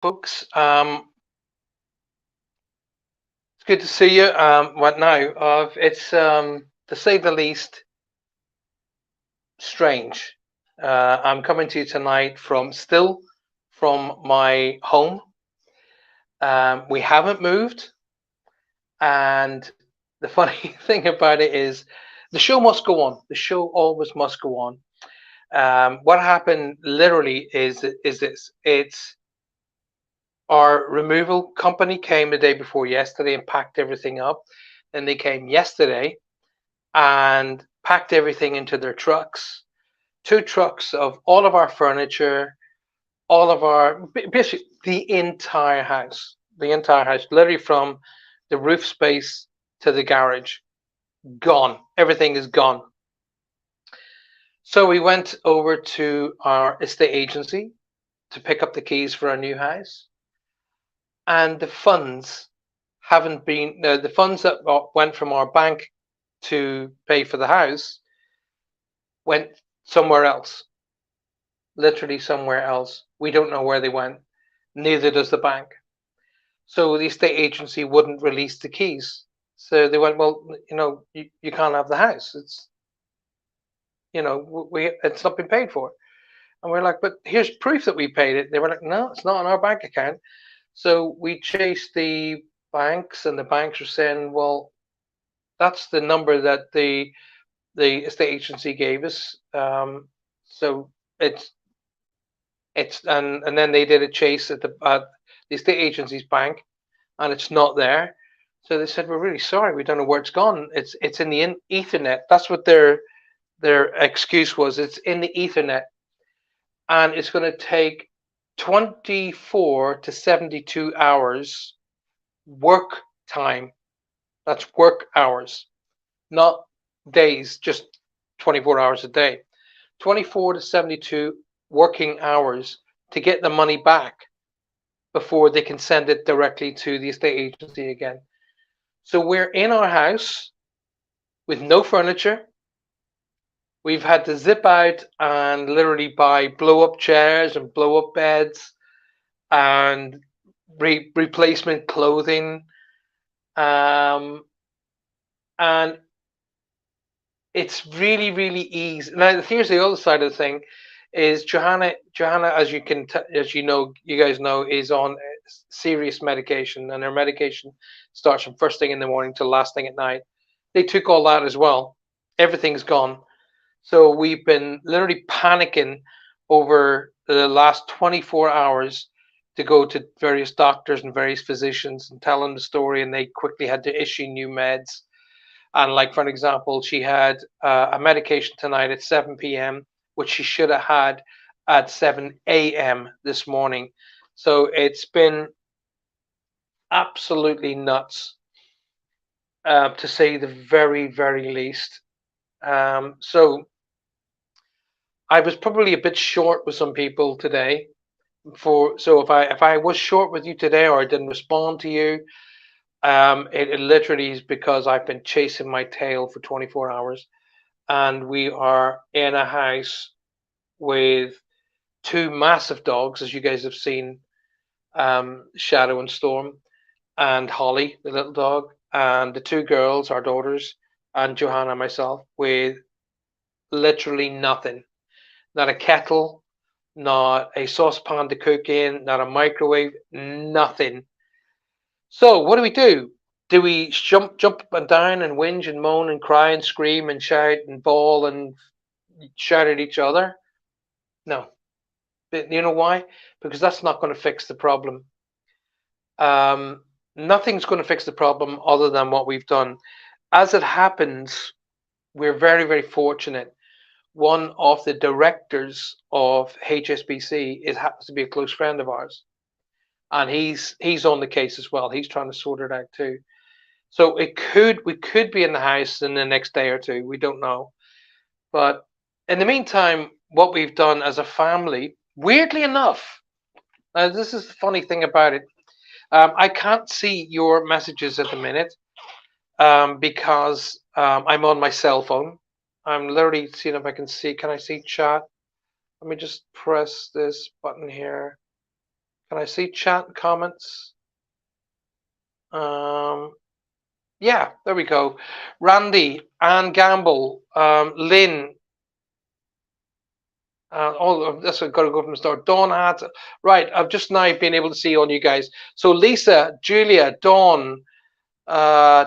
folks. It's good to see you. What now? It's to say the least strange. I'm coming to you tonight from my home. We haven't moved, and the funny thing about it is, the show must go on. The show always must go on. What happened literally is this. It's our removal company came the day before yesterday and packed everything up. Then they came yesterday and packed everything into their trucks. Two trucks of all of our furniture, all of our basically the entire house, literally from the roof space to the garage, gone. Everything is gone. So we went over to our estate agency to pick up the keys for our new house, and the funds haven't been the funds that went from our bank to pay for the house went somewhere else, literally somewhere else. We don't know where they went. Neither does the bank. So the estate agency wouldn't release the keys. So they went, well, you can't have the house. It's not been paid for. And we're like, but here's proof that we paid it. They were like, no, it's not on our bank account. So we chased the banks, and the banks were saying, well, that's the number that the estate agency gave us. So it's and then they did a chase at the estate agency's bank, and it's not there. So they said, we're really sorry, we don't know where it's gone. It's in the Ethernet. That's what their excuse was. It's in the Ethernet, and it's going to take 24 to 72 hours work time. That's work hours, not days, just 24 hours a day. 24 to 72 working hours to get the money back before they can send it directly to the estate agency again. So we're in our house with no furniture. We've had to zip out and literally buy blow up chairs and blow up beds and replacement clothing. And it's really, really easy. Now, here's the other side of the thing: is Johanna, as as you guys know, is on serious medication, and her medication starts from first thing in the morning to last thing at night. They took all that as well. Everything's gone. So we've been literally panicking over the last 24 hours to go to various doctors and various physicians and tell them the story, and they quickly had to issue new meds. And like for an example, she had a medication tonight at 7 p.m., which she should have had at 7 a.m. this morning. So it's been absolutely nuts, to say the very, very least. So I was probably a bit short with some people today. So if I was short with you today, or I didn't respond to you, it literally is because I've been chasing my tail for 24 hours, and we are in a house with two massive dogs, as you guys have seen, Shadow and Storm, and Holly, the little dog, and the two girls, our daughters, and Johanna, myself, with literally nothing. Not a kettle, not a saucepan to cook in, not a microwave, nothing. So what do we do? Do we jump up and down and whinge and moan and cry and scream and shout and bawl and shout at each other? No. But you know why? Because that's not going to fix the problem. Nothing's going to fix the problem other than what we've done. As it happens, we're very, very fortunate. One of the directors of HSBC happens to be a close friend of ours, and he's on the case as well. He's trying to sort it out too. So we could be in the house in the next day or two. We don't know. But in the meantime, what we've done as a family, weirdly enough, this is the funny thing about it. I can't see your messages at the minute, because I'm on my cell phone. I'm literally seeing if I can see. Can I see chat? Let me just press this button here. Can I see chat and comments? Yeah, there we go. Randy, Anne Gamble, Lynn. That's got to go from the start. Dawn had right. I've just now been able to see all you guys. So Lisa, Julia, Dawn,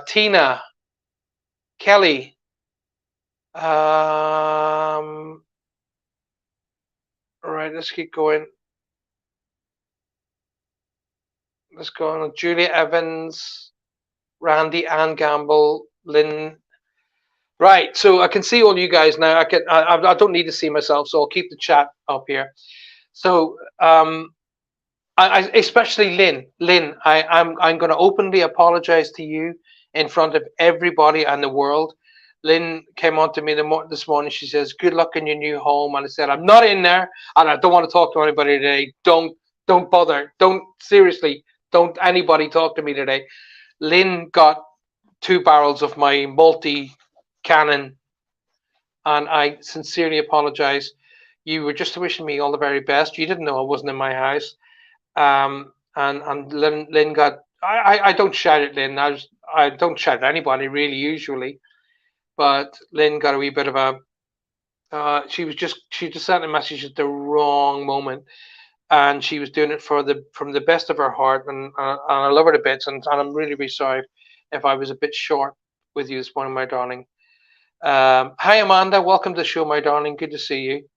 Tina, Kelly. Right, let's keep going. Let's go on. Julia Evans, Randy, Anne Gamble, Lynn. Right, so I can see all you guys now. I don't need to see myself, so I'll keep the chat up here. So I especially Lynn. Lynn, I'm going to openly apologize to you in front of everybody and the world. Lynn came on to me this morning. She says, "Good luck in your new home." And I said, "I'm not in there, and I don't want to talk to anybody today. Don't bother. Don't seriously. Don't anybody talk to me today." Lynn got 2 barrels of my multi-cannon, and I sincerely apologize. You were just wishing me all the very best. You didn't know I wasn't in my house. And Lynn got. I don't shout at Lynn. I don't shout at anybody really usually, but Lynn got a wee bit of a. She just sent a message at the wrong moment, and she was doing it from the best of her heart, and I love her to bits, and I'm really really sorry if I was a bit short with you this morning, my darling. Hi Amanda, welcome to the show, my darling. Good to see you.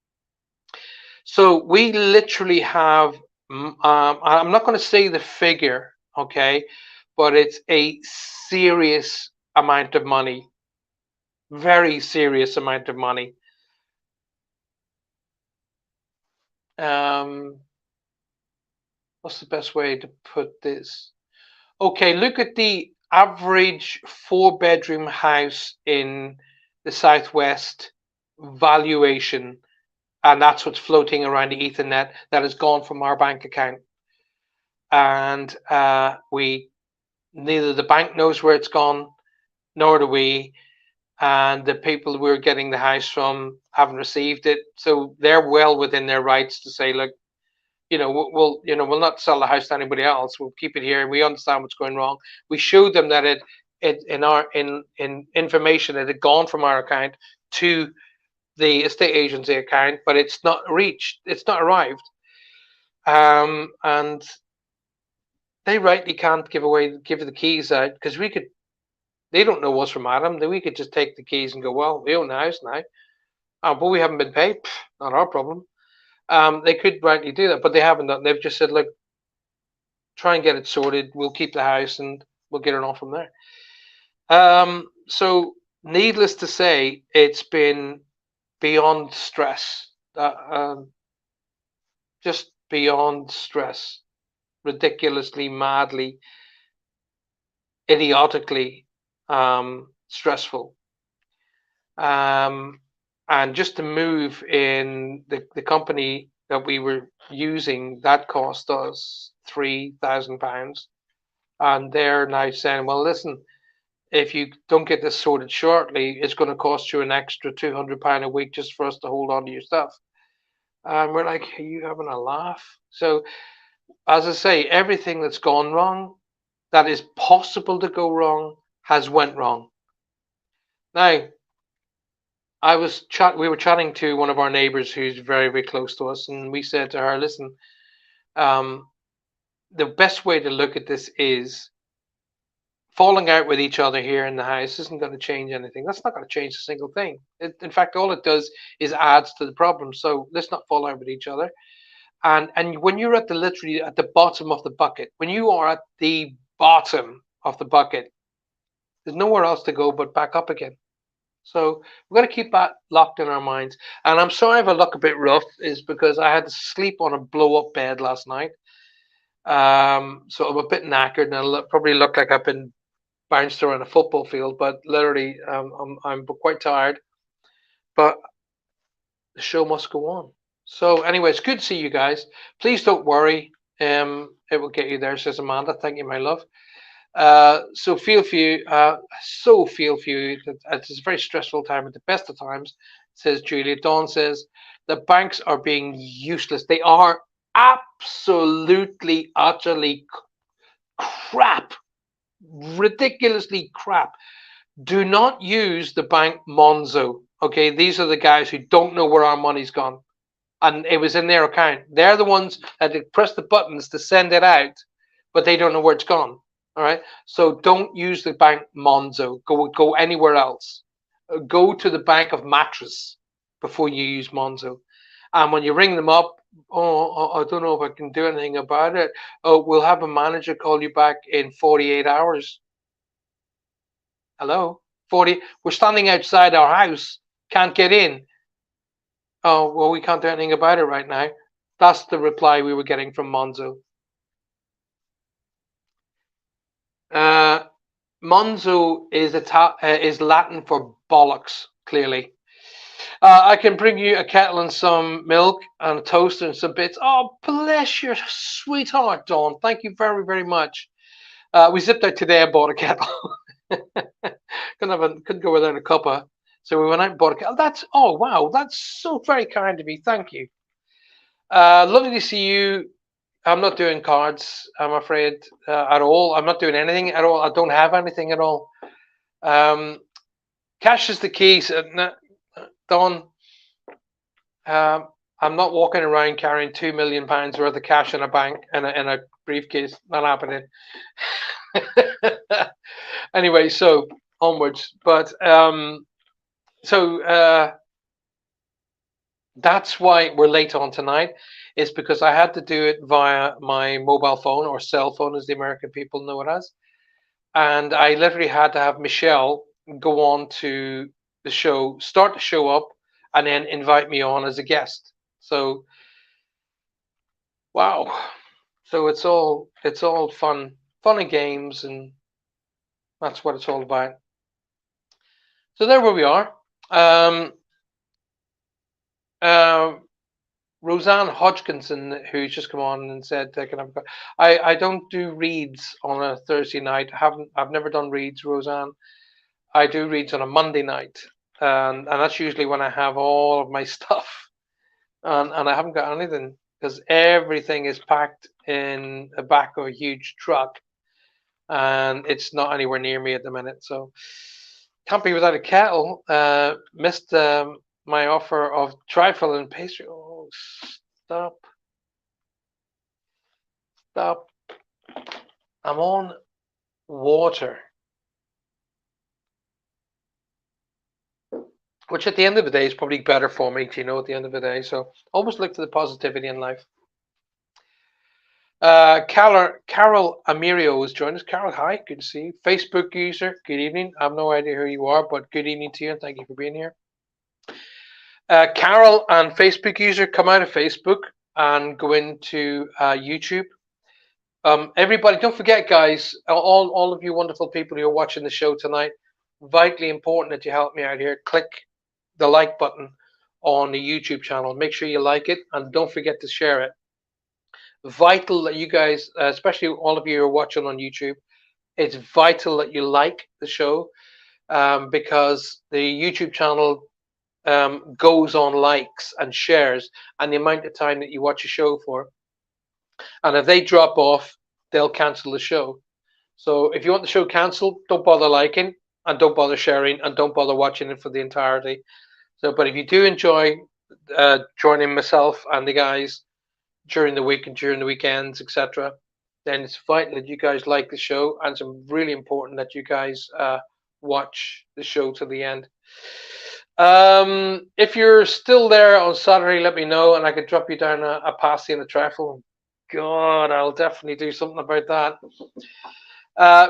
So we literally have. I'm not going to say the figure, okay, but it's a serious amount of money, very serious amount of money. What's the best way to put this? Okay, look at the average 4-bedroom house in the Southwest valuation, and that's what's floating around the Ethernet that has gone from our bank account. And neither the bank knows where it's gone, nor do we. And the people we're getting the house from haven't received it, so they're well within their rights to say, look, we'll not sell the house to anybody else. We'll keep it here. We understand what's going wrong. We showed them that it in information it had gone from our account to the estate agency account, but it's not arrived. And they rightly can't give the keys out, because they don't know what's from Adam. Then we could just take the keys and go, well, we own the house now. But we haven't been paid. Not our problem. They could rightly do that, but they haven't done. They've just said, look, try and get it sorted. We'll keep the house and we'll get it on from there. So needless to say, it's been beyond stress. Just beyond stress. Ridiculously, madly, idiotically stressful. And just to move in the company that we were using, that cost us £3,000. And they're now saying, well, listen, if you don't get this sorted shortly, it's going to cost you an extra £200 a week just for us to hold on to your stuff. And we're like, are you having a laugh? So, as I say, everything that's gone wrong, that is possible to go wrong, has went wrong. Now, we were chatting to one of our neighbors who's very, very close to us, and we said to her, listen, the best way to look at this is falling out with each other here in the house isn't going to change anything. That's not going to change a single thing. In fact, all it does is adds to the problem. So let's not fall out with each other. And when you're literally at the bottom of the bucket, when you are at the bottom of the bucket, there's nowhere else to go but back up again. So we've got to keep that locked in our minds. And I'm sorry if I look a bit rough, is because I had to sleep on a blow-up bed last night. So I'm a bit knackered, and I probably look like I've been bounced around a football field. But literally, I'm quite tired. But the show must go on. So anyway, it's good to see you guys. Please don't worry. It will get you there, says Amanda. Thank you, my love. So feel for you. It's a very stressful time at the best of times, says Julia. Dawn says the banks are being useless. They are absolutely, utterly crap, ridiculously crap. Do not use the bank Monzo. Okay, these are the guys who don't know where our money's gone, and it was in their account. They're the ones that press the buttons to send it out, but they don't know where it's gone. All right, so don't use the bank Monzo. Go anywhere else. Go to the bank of Mattress before you use Monzo. And when you ring them up, oh, I don't know if I can do anything about it. Oh, we'll have a manager call you back in 48 hours. Hello? 40. We're standing outside our house, can't get in. Oh, well, we can't do anything about it right now. That's the reply we were getting from Monzo. Monzo is Latin for bollocks, clearly. I can bring you a kettle and some milk and a toaster and some bits. Oh, bless your sweetheart, Dawn. Thank you very, very much. We zipped out today and bought a kettle. couldn't go without a cuppa. So we went out and bought a kettle. Oh wow, that's so very kind of you. Thank you. Lovely to see you. I'm not doing cards, I'm afraid, at all. I'm not doing anything at all. I don't have anything at all. Cash is the key. So, Don, I'm not walking around carrying £2 million worth of cash in a bank in a briefcase. Not happening. Anyway, so onwards. But that's why we're late on tonight. Is because I had to do it via my mobile phone, or cell phone, as the American people know it as. And I literally had to have Michelle go on to the show, start the show up, and then invite me on as a guest. So, wow. So it's all fun and games, and that's what it's all about. So there where we are. Roseanne Hodgkinson, who's just come on and said, I don't do reads on a Thursday night. I've never done reads, Roseanne. I do reads on a Monday night, and that's usually when I have all of my stuff, and I haven't got anything because everything is packed in the back of a huge truck, and it's not anywhere near me at the minute. So can't be without a kettle. Missed my offer of trifle and pastry. Oh, stop. I'm on water. Which at the end of the day is probably better for me, at the end of the day. So always look for the positivity in life. Carol Amirio has joined us. Carol, hi, good to see you. Facebook user, good evening. I have no idea who you are, but good evening to you, and thank you for being here. Carol and Facebook user, come out of Facebook and go into YouTube. Everybody, don't forget, guys, all of you wonderful people who are watching the show tonight, vitally important that you help me out here. Click the like button on the YouTube channel. Make sure you like it, and don't forget to share it. Vital that you guys, especially all of you who are watching on YouTube, it's vital that you like the show, because the YouTube channel goes on likes and shares and the amount of time that you watch a show for. And if they drop off, they'll cancel the show. So if you want the show cancelled, don't bother liking, and don't bother sharing, and don't bother watching it for the entirety. So, but if you do enjoy joining myself and the guys during the week and during the weekends, etc., then it's vital that you guys like the show, and it's really important that you guys watch the show to the end. If you're still there on Saturday, let me know, and I could drop you down a pasty and a trifle. God, I'll definitely do something about that.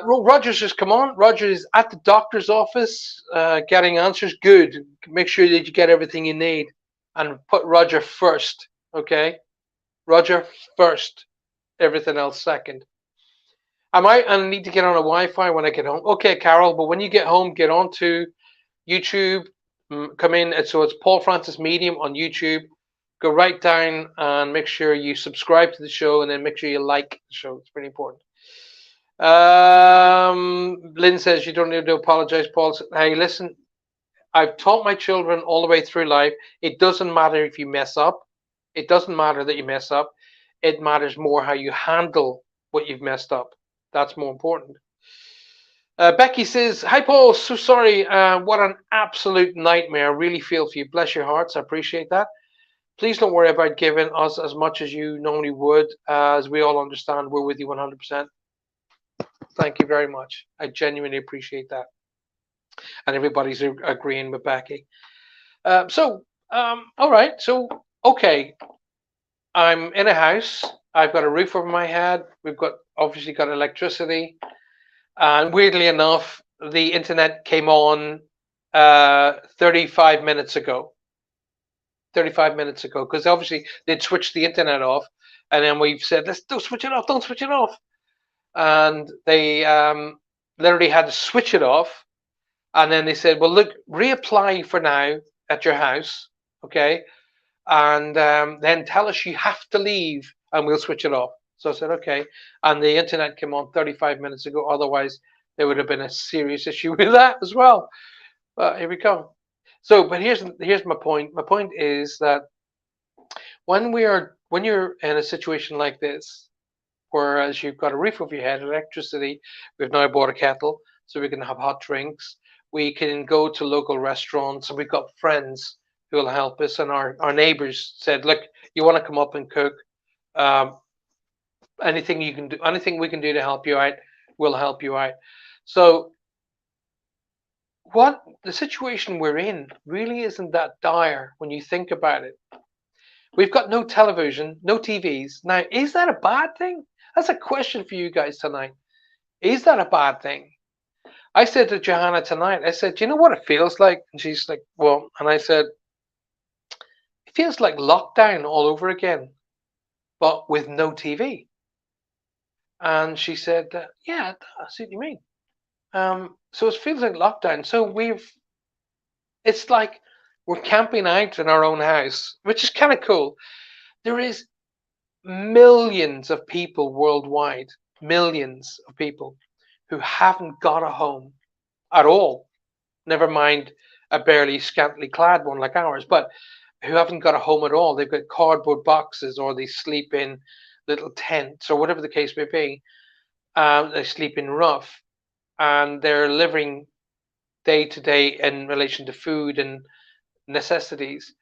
Roger's just come on. Roger is at the doctor's office getting answers. Good. Make sure that you get everything you need, and put Roger first. Okay, Roger first. Everything else second. I need to get on a Wi-Fi when I get home. Okay, Carol, but when you get home, get onto YouTube. Come in. So it's Paul Francis Medium on YouTube. Go right down and make sure you subscribe to the show, and then make sure you like the show. It's pretty important. Lynn says you don't need to apologize, Paul. Hey, listen, I've taught my children all the way through life. It doesn't matter if you mess up. It doesn't matter that you mess up. It matters more how you handle what you've messed up. That's more important. Becky says, "Hi Paul, so sorry. What an absolute nightmare. Really feel for you. Bless your hearts. I appreciate that. Please don't worry about giving us as much as you normally would. As we all understand, we're with you 100%. Thank you very much. I genuinely appreciate that. And everybody's agreeing with Becky. All right. So, okay. I'm in a house. I've got a roof over my head. We've got obviously got electricity. And weirdly enough, the internet came on 35 minutes ago. 35 minutes ago, because obviously they'd switched the internet off, and then we've said, "Let's don't switch it off, don't switch it off," and they literally had to switch it off, and then they said, "Well, look, reapply for now at your house, okay, and then tell us you have to leave, and we'll switch it off." So I said, "Okay," and the internet came on 35 minutes ago. Otherwise, there would have been a serious issue with that as well. But here we go. So, but here's my point. My point is that when you're in a situation like this, whereas you've got a roof over your head, electricity, we've now bought a kettle so we can have hot drinks. We can go to local restaurants, and we've got friends who will help us. And our neighbors said, "Look, you want to come up and cook? Um, anything you can do, anything we can do to help you out, we'll help you out." So what the situation we're in really isn't that dire when you think about it. We've got no television, no TVs. Now, is that a bad thing? That's a question for you guys tonight. Is that a bad thing? I said to Johanna tonight, I said, "Do you know what it feels like?" And she's like, "Well," and I said, "It feels like lockdown all over again, but with no TV." And she said, "Yeah, I see what you mean." So it feels like lockdown. So it's like we're camping out in our own house, which is kind of cool. There is millions of people worldwide, millions of people who haven't got a home at all. Never mind a barely scantily clad one like ours, but who haven't got a home at all. They've got cardboard boxes, or they sleep in little tents, or whatever the case may be. They sleep in rough, and they're living day to day in relation to food and necessities.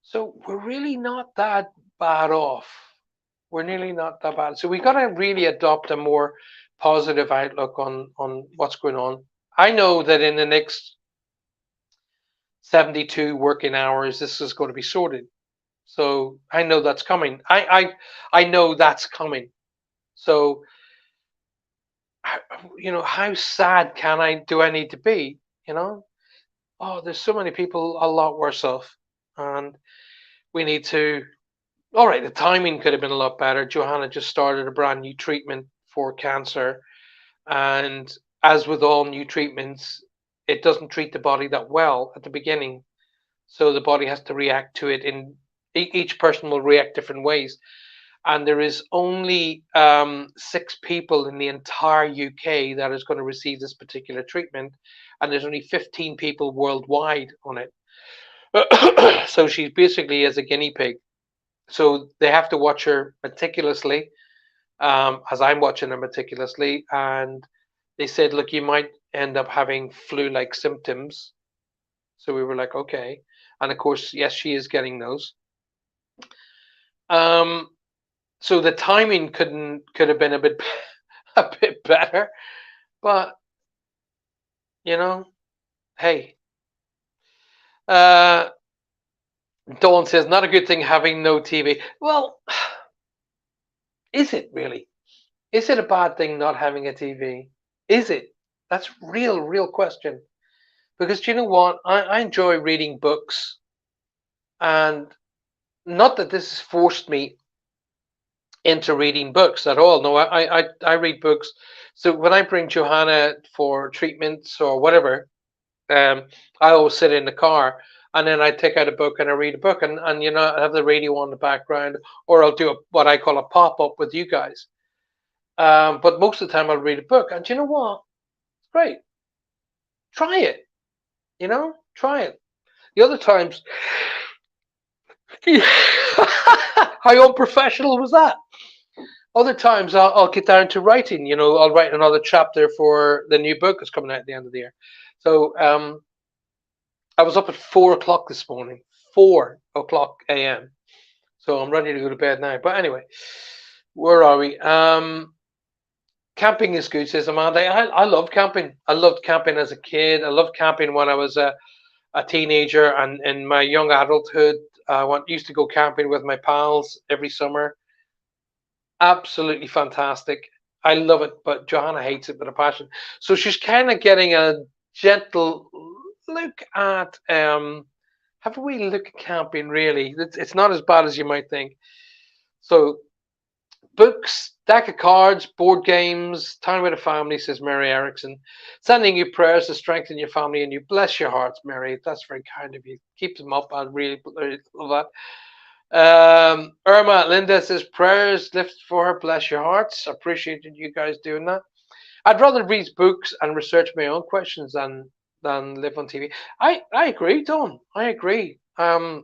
So we're really not that bad off. We're nearly not that bad. So we got to really adopt a more positive outlook on what's going on. I know that in the next 72 working hours, this is going to be sorted. So I know that's coming. I know that's coming. So how sad do I need to be? Oh, there's so many people a lot worse off, and we need to. All right, the timing could have been a lot better. Johanna just started a brand new treatment for cancer, and as with all new treatments, it doesn't treat the body that well at the beginning. So the body has to react to it in each person will react different ways. And there is only 6 people in the entire UK that is going to receive this particular treatment, and there's only 15 people worldwide on it. So she's basically as a guinea pig. So they have to watch her meticulously, as I'm watching her meticulously. And they said, "Look, you might end up having flu-like symptoms." So we were like, "Okay." And of course, yes, she is getting those. So the timing could have been a bit a bit better, but hey. Uh, Dawn says, "Not a good thing having no TV." Well, is it really? Is it a bad thing not having a TV? Is it? That's real question. Because do you know what? I enjoy reading books, and not that this has forced me into reading books at all. No, I read books. So when I bring Johanna for treatments or whatever, I always sit in the car, and then I take out a book and I read a book, and I have the radio on the background, or I'll do what I call a pop up with you guys. But most of the time I'll read a book, and you know what? It's great. Try it. Try it. The other times, How unprofessional was that? Other times I'll get down to writing. I'll write another chapter for the new book that's coming out at the end of the year. So I was up at 4 o'clock this morning, 4 o'clock a.m. So I'm ready to go to bed now. But anyway, where are we? Camping is good, says Amanda. I love camping. I loved camping as a kid. I loved camping when I was a teenager, and in my young adulthood, used to go camping with my pals every summer. Absolutely fantastic. I love it, but Johanna hates it with a passion. So she's kind of getting a gentle look at have we look at camping really. It's not as bad as you might think. So books, deck of cards, board games, time with a family, says Mary Erickson. Sending you prayers to strengthen your family and you. Bless your hearts, Mary. That's very kind of you. Keep them up. I really love that. Irma Linda says prayers lift for her. Bless your hearts. Appreciated you guys doing that. I'd rather read books and research my own questions than live on TV. I agree, Don. I agree. I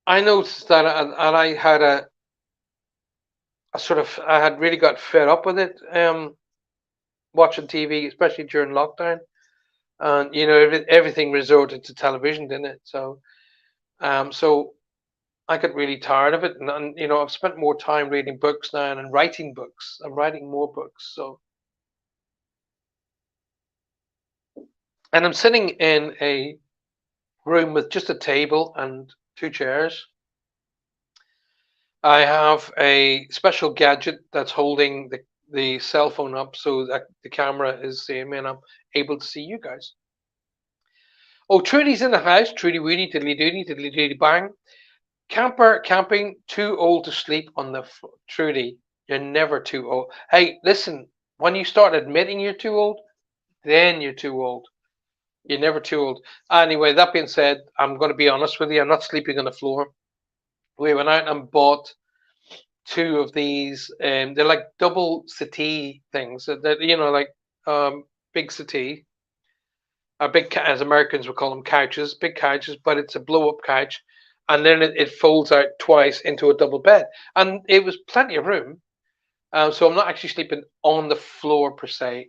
noticed that, and I had a sort of I had really got fed up with it. Watching TV, especially during lockdown, and everything resorted to television, didn't it? So I got really tired of it, and I've spent more time reading books now and writing books. I'm writing more books, and I'm sitting in a room with just a table and two chairs. I have a special gadget that's holding the cell phone up so that the camera is seeing me and I'm able to see you guys. Oh, Trudy's in the house. Trudy Woody, diddly doody, diddly doody bang. Camping, too old to sleep on the Trudy. You're never too old. Hey, listen, when you start admitting you're too old, then you're too old. You're never too old. Anyway, that being said, I'm going to be honest with you. I'm not sleeping on the floor. We went out and bought two of these. They're like double settee things. That like big settee. Big, as Americans would call them, couches, big couches, but it's a blow up couch, and then it folds out twice into a double bed, and it was plenty of room. So I'm not actually sleeping on the floor per se,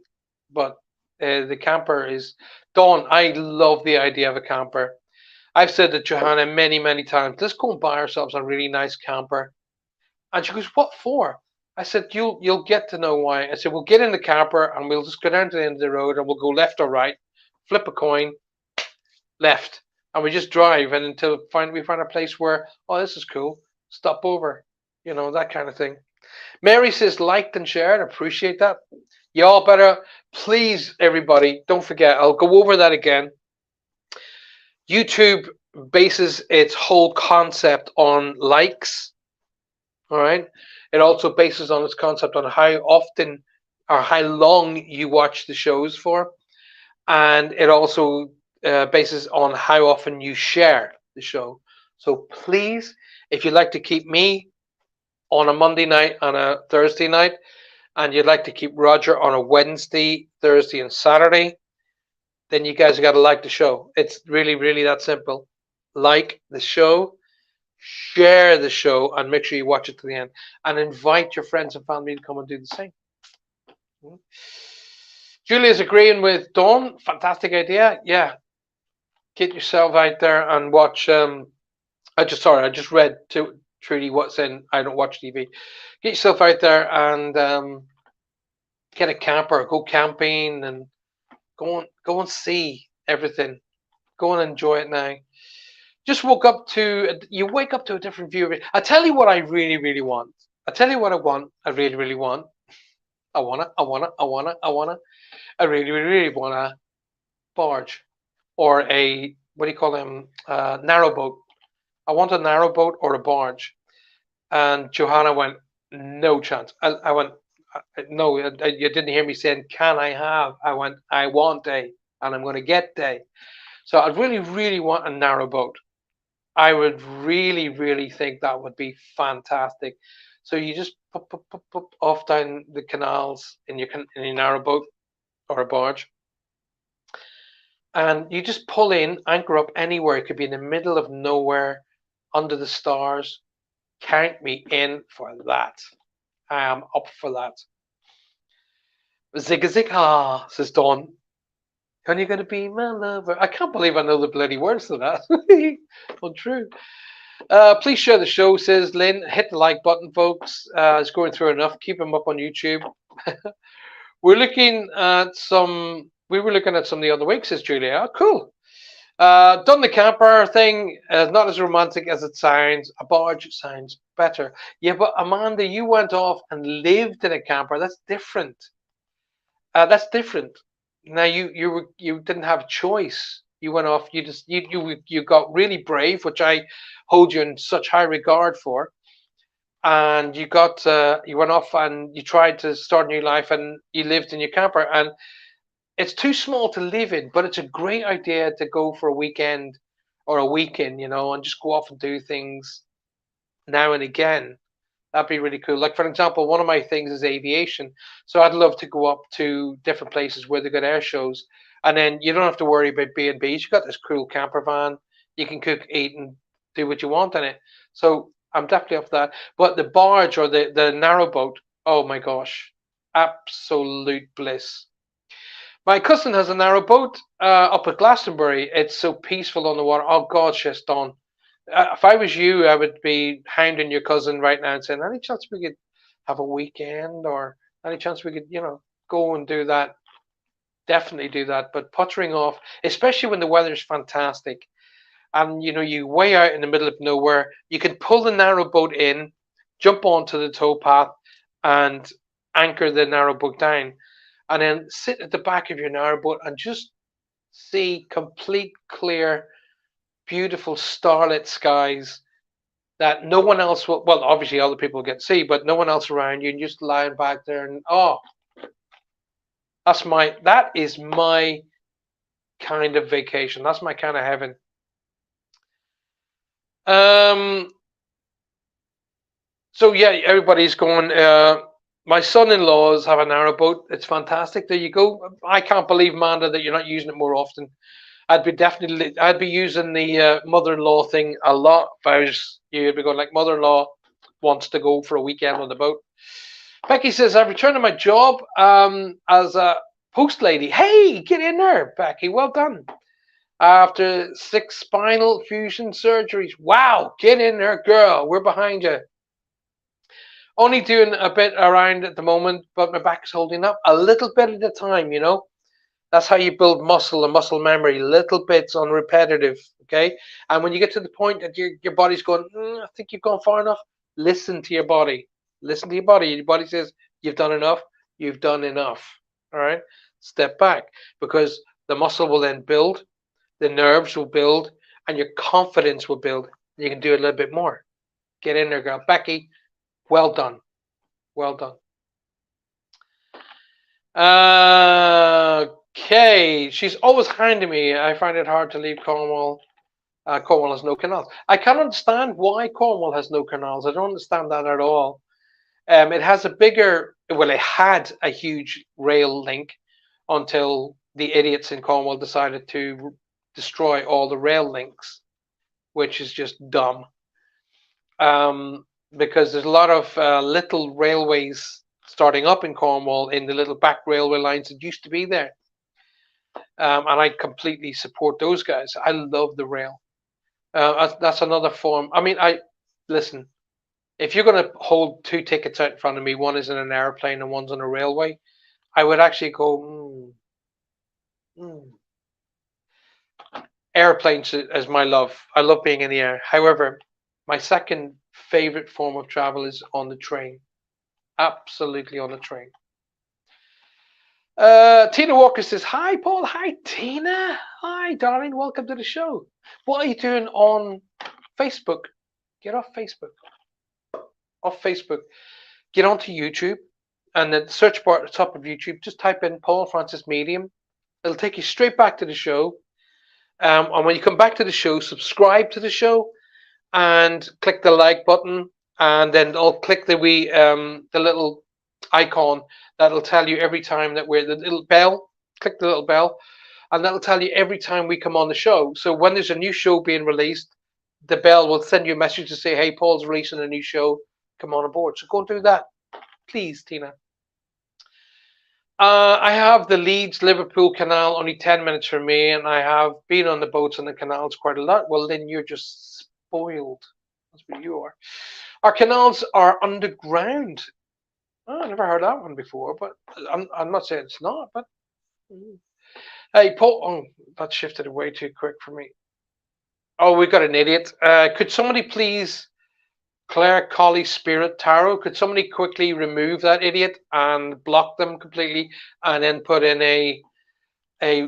but the camper is. Dawn, I love the idea of a camper. I've said to Johanna many, many times, let's go and buy ourselves a really nice camper. And she goes, what for? I said, you'll get to know why. I said, we'll get in the camper and we'll just go down to the end of the road and we'll go left or right, flip a coin, left. And we just drive and until we find a place where, oh, this is cool, stop over. That kind of thing. Mary says, liked and shared. Appreciate that. Y'all better, please, everybody, don't forget, I'll go over that again. YouTube bases its whole concept on likes. All right. It also bases on its concept on how often or how long you watch the shows for. And it also bases on how often you share the show. So please, if you'd like to keep me on a Monday night, on a Thursday night, and you'd like to keep Roger on a Wednesday, Thursday, and Saturday, then you guys got to like the show. It's really, really that simple. Like the show, share the show, and make sure you watch it to the end. And invite your friends and family to come and do the same. Julia's agreeing with Dawn. Fantastic idea. Yeah. Get yourself out there and watch. I just read to Trudy what's in I Don't Watch TV. Get yourself out there and get a camper, go camping, and go and see everything. Go and enjoy it now. Just wake up to a different view of it. I tell you what I really, really want. I tell you what I want. I really, really want. I really, really, really want a barge or a, what do you call them? Narrow boat. I want a narrow boat or a barge. And Johanna went, no chance. I went, no, you didn't hear me saying, can I have? I went, I want a, and I'm going to get a. So I really, really want a narrow boat. I would really, really think that would be fantastic. So you just pop off down the canals in your narrow boat or a barge, and you just pull in, anchor up anywhere. It could be in the middle of nowhere, under the stars. Count me in for that. I am up for that. Zigga zigga, says Dawn. When you gonna be my lover? I can't believe I know the bloody words to that. Untrue. Please share the show, says Lynn. Hit the like button, folks. It's going through enough. Keep them up on YouTube. We're looking at some. We were looking at some the other week, says Julia. Oh, cool. Done the camper thing. Not as romantic as it sounds. A barge sounds better. Yeah, but Amanda, you went off and lived in a camper. That's different. That's different. Now you didn't have a choice. You went off. You got really brave, which I hold you in such high regard for. And you went off and you tried to start a new life, and you lived in your camper. And it's too small to live in, but it's a great idea to go for a weekend or a weekend, and just go off and do things now and again. That'd be really cool. Like, for example, one of my things is aviation. So I'd love to go up to different places where they got air shows. And then you don't have to worry about B&Bs. You got this cool camper van. You can cook, eat, and do what you want in it. So I'm definitely up for that. But the barge or the narrowboat, oh my gosh, absolute bliss. My cousin has a narrowboat up at Glastonbury. It's so peaceful on the water. Oh God, she's done. If I was you, I would be hounding your cousin right now and saying, any chance we could have a weekend, or any chance we could, go and do that? Definitely do that. But puttering off, especially when the weather's fantastic, and you way out in the middle of nowhere, you can pull the narrowboat in, jump onto the towpath, and anchor the narrowboat down, and then sit at the back of your narrowboat and just see complete clear, beautiful starlit skies that no one else will. Well, obviously other people get to see, but no one else around you, and just lying back there. And that is my kind of vacation. That's my kind of heaven. So yeah, everybody's going. My son-in-laws have a narrowboat. It's fantastic. There you go. I can't believe, Amanda, that you're not using it more often. I'd be using the mother-in-law thing a lot if I was you. I'd be going like, mother-in-law wants to go for a weekend on the boat. Becky says, I've returned to my job as a post lady. Hey, get in there, Becky. Well done. After 6 spinal fusion surgeries. Wow, get in there, girl. We're behind you. Only doing a bit around at the moment, but my back's holding up a little bit at a time, That's how you build muscle and muscle memory, little bits on repetitive, okay? And when you get to the point that your body's going, I think you've gone far enough, listen to your body. Listen to your body. Your body says, you've done enough, you've done enough, all right? Step back, because the muscle will then build, the nerves will build, and your confidence will build. You can do a little bit more. Get in there, girl. Becky, well done. Well done. Okay, she's always handing me. I find it hard to leave Cornwall. Cornwall has no canals. I can't understand why Cornwall has no canals. I don't understand that at all. It has it had a huge rail link until the idiots in Cornwall decided to destroy all the rail links, which is just dumb. Because there's a lot of little railways starting up in Cornwall in the little back railway lines that used to be there. And I completely support those guys. I love the rail. That's another form. I mean, listen, if you're going to hold 2 tickets out in front of me, one is in an airplane and one's on a railway, I would actually go, Airplanes is my love. I love being in the air. However, my second favorite form of travel is on the train. Absolutely on the train. Tina Walker says, hi, Paul. Hi, Tina. Hi, darling. Welcome to the show. What are you doing on Facebook? Get off Facebook. Off Facebook. Get onto YouTube, and at the search bar at the top of YouTube, just type in Paul Francis Medium. It'll take you straight back to the show. And when you come back to the show, subscribe to the show and click the like button, and then I'll click the little icon that'll tell you every time that the little bell. Click the little bell, and that'll tell you every time we come on the show. So when there's a new show being released, the bell will send you a message to say, hey, Paul's releasing a new show. Come on aboard. So go and do that. Please, Tina. I have the Leeds Liverpool Canal only 10 minutes from me, and I have been on the boats on the canals quite a lot. Well, then you're just spoiled. That's what you are. Our canals are underground. Oh, I never heard that one before, but I'm not saying it's not. But hey, Paul, oh, that shifted way too quick for me. Oh, we got an idiot. Could somebody please, Claire Colley Spirit Tarot, could somebody quickly remove that idiot and block them completely, and then put in a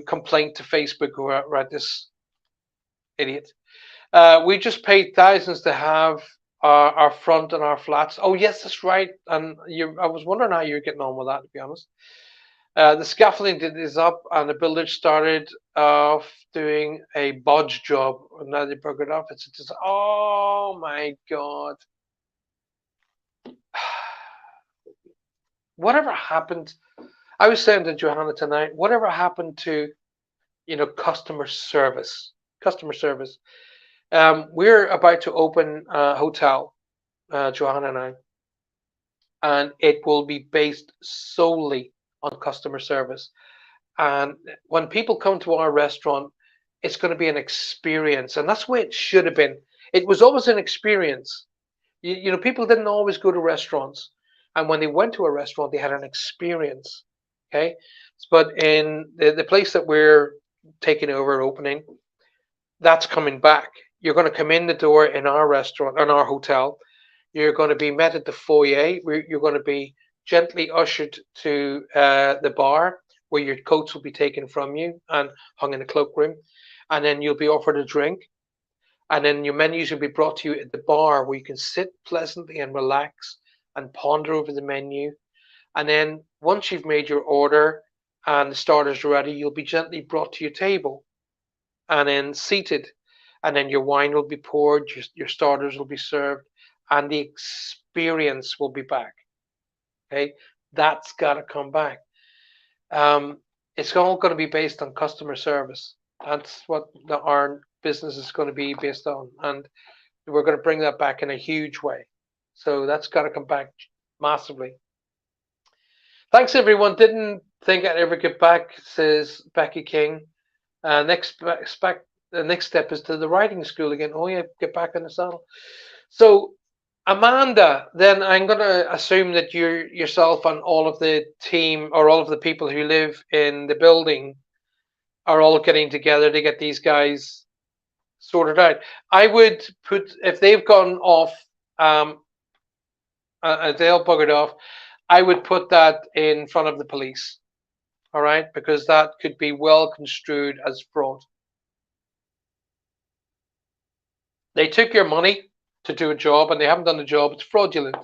complaint to Facebook about this idiot? We just paid thousands to have our front and our flats. Oh yes, that's right. And I was wondering how you're getting on with that, to be honest. The scaffolding is up, and the builder started off doing a bodge job, and now they broke it off. It's just, oh my god. Whatever happened? I was saying to Johanna tonight, whatever happened to, customer service? Customer service. We're about to open a hotel, Johanna and I, and it will be based solely on customer service. And when people come to our restaurant, it's going to be an experience, and that's the way it should have been. It was always an experience. People didn't always go to restaurants, and when they went to a restaurant, they had an experience. Okay, but in the place that we're taking over, opening, that's coming back. You're going to come in the door in our restaurant, in our hotel. You're going to be met at the foyer. You're going to be gently ushered to the bar, where your coats will be taken from you and hung in a cloakroom. And then you'll be offered a drink. And then your menus will be brought to you at the bar, where you can sit pleasantly and relax and ponder over the menu. And then once you've made your order and the starters are ready, you'll be gently brought to your table and then seated. And then your wine will be poured, your starters will be served, and the experience will be back. Okay, that's got to come back. It's all going to be based on customer service. That's what our business is going to be based on, and we're going to bring that back in a huge way. So that's got to come back massively. Thanks, everyone. Didn't think I'd ever get back, says Becky King. The next step is to the writing school again. Oh yeah, get back in the saddle. So Amanda, then I'm going to assume that you yourself and all of the team, or all of the people who live in the building, are all getting together to get these guys sorted out. I would put, if they've gone off, they'll buggered off, I would put that in front of the police. All right, because that could be well construed as fraud. They took your money to do a job, and they haven't done the job. It's fraudulent,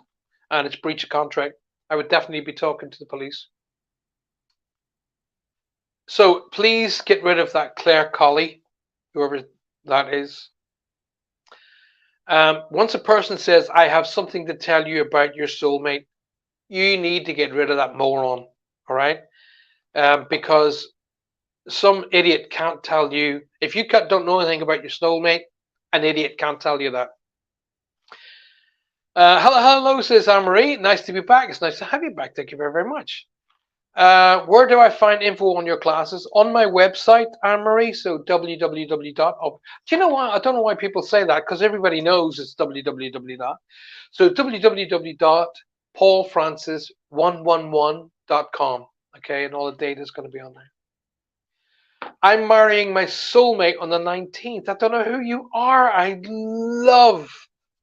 and it's breach of contract. I would definitely be talking to the police. So please get rid of that Claire Colley, whoever that is. Once a person says, I have something to tell you about your soulmate, you need to get rid of that moron, all right? Because some idiot can't tell you. If you don't know anything about your soulmate, an idiot can't tell you that. Hello, says Anne-Marie. Nice to be back. It's nice to have you back. Thank you very, very much. Where do I find info on your classes? On my website, Anne-Marie. So www. Do you know why? I don't know why people say that, because everybody knows it's www. So www.paulfrancis111.com. Okay, and all the data is going to be on there. I'm marrying my soulmate on the 19th. I don't know who you are. I'd love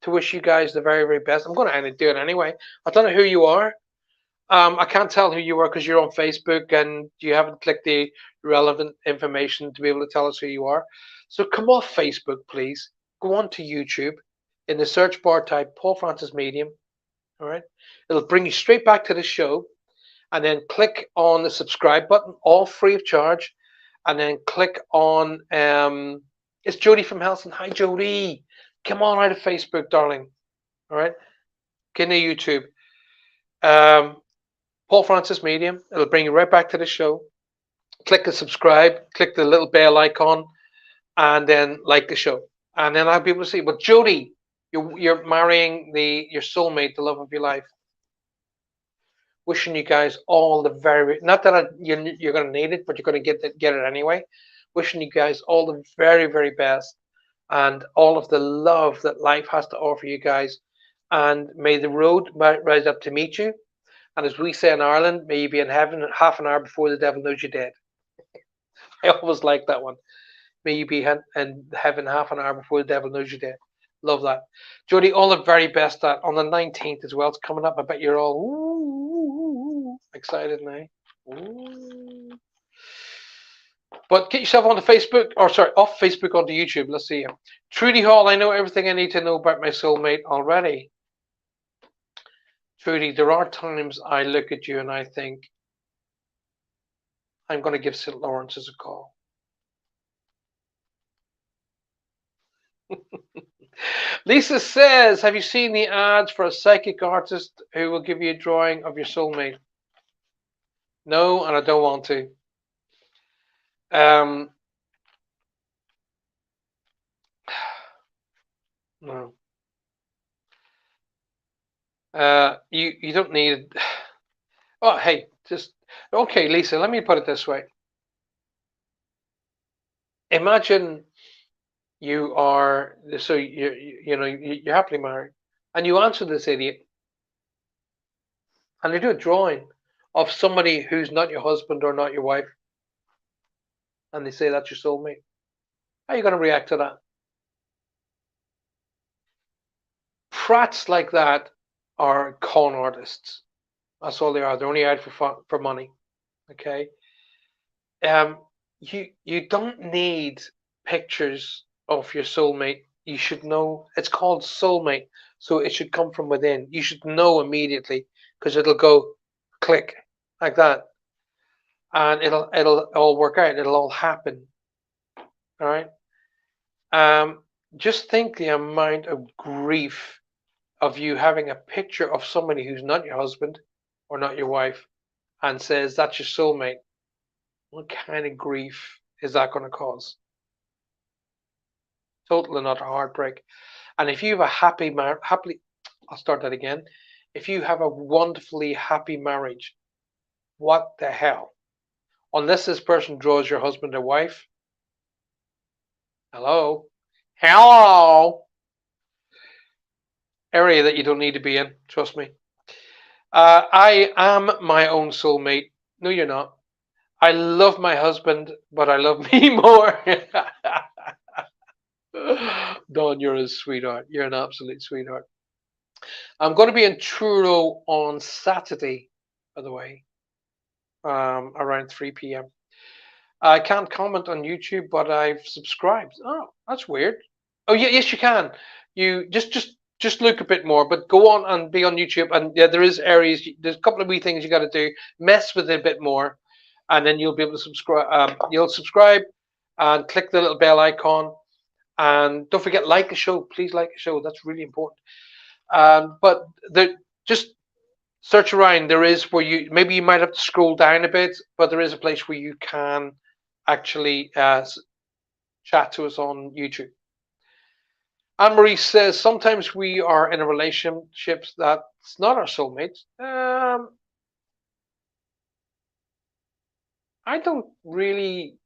to wish you guys the very, very best. I'm going to do it anyway. I don't know who you are. I can't tell who you are because you're on Facebook and you haven't clicked the relevant information to be able to tell us who you are. So come off Facebook, please. Go on to YouTube. In the search bar, type Paul Francis Medium. All right. It'll bring you straight back to the show. And then click on the subscribe button, all free of charge. And then click on, it's Jody from Helson. Hi, Jody. Come on out of Facebook, darling. All right. Get into YouTube. Paul Francis Medium. It'll bring you right back to the show. Click the subscribe. Click the little bell icon. And then like the show. And then I'll be able to say, "But Jody, you're marrying your soulmate, the love of your life." Wishing you guys all the very, not that you're going to need it, but you're going to get it anyway. Wishing you guys all the very, very best, and all of the love that life has to offer you guys. And may the road rise up to meet you. And as we say in Ireland, may you be in heaven half an hour before the devil knows you're dead. I always like that one. May you be in heaven half an hour before the devil knows you're dead. Love that. Jody, all the very best on the 19th as well. It's coming up. I bet you're all excited now. Ooh. But get yourself onto Facebook, or sorry, off Facebook onto YouTube. Let's see. Trudy Hall, I know everything I need to know about my soulmate already. Trudy, there are times I look at you and I think, I'm going to give St. Lawrence's a call. Lisa says, have you seen the ads for a psychic artist who will give you a drawing of your soulmate? No, and I don't want to. No. You don't need it. Oh, hey, just okay, Lisa. Let me put it this way. Imagine you are you're happily married, and you answer this idiot, and they do a drawing of somebody who's not your husband or not your wife, and they say that's your soulmate. How are you going to react to that? Prats like that are con artists. That's all they are. They're only out for money. Okay. You don't need pictures of your soulmate. You should know it's called soulmate, so it should come from within. You should know immediately because it'll go click like that, and it'll all work out. It'll all happen. All right. Just think the amount of grief of you having a picture of somebody who's not your husband or not your wife and says that's your soulmate. What kind of grief is that going to cause? Total and utter heartbreak. And if you have a I'll start that again. If you have a wonderfully happy marriage, what the hell? Unless this person draws your husband or wife. Hello? Area that you don't need to be in, trust me. I am my own soulmate. No, you're not. I love my husband, but I love me more. Dawn, you're a sweetheart. You're an absolute sweetheart. I'm going to be in Truro on Saturday, by the way, around 3 p.m. I can't comment on YouTube, but I've subscribed. Oh, that's weird. Oh, yeah, yes, you can. You just look a bit more, but go on and be on YouTube. And yeah, there is areas. There's a couple of wee things you got to do. Mess with it a bit more, and then you'll be able to subscribe. You'll subscribe and click the little bell icon. And don't forget, like the show. Please like the show. That's really important. But just search around. There is where you might have to scroll down a bit, but there is a place where you can actually chat to us on YouTube. Anne Marie says sometimes we are in a relationship that's not our soulmate. I don't really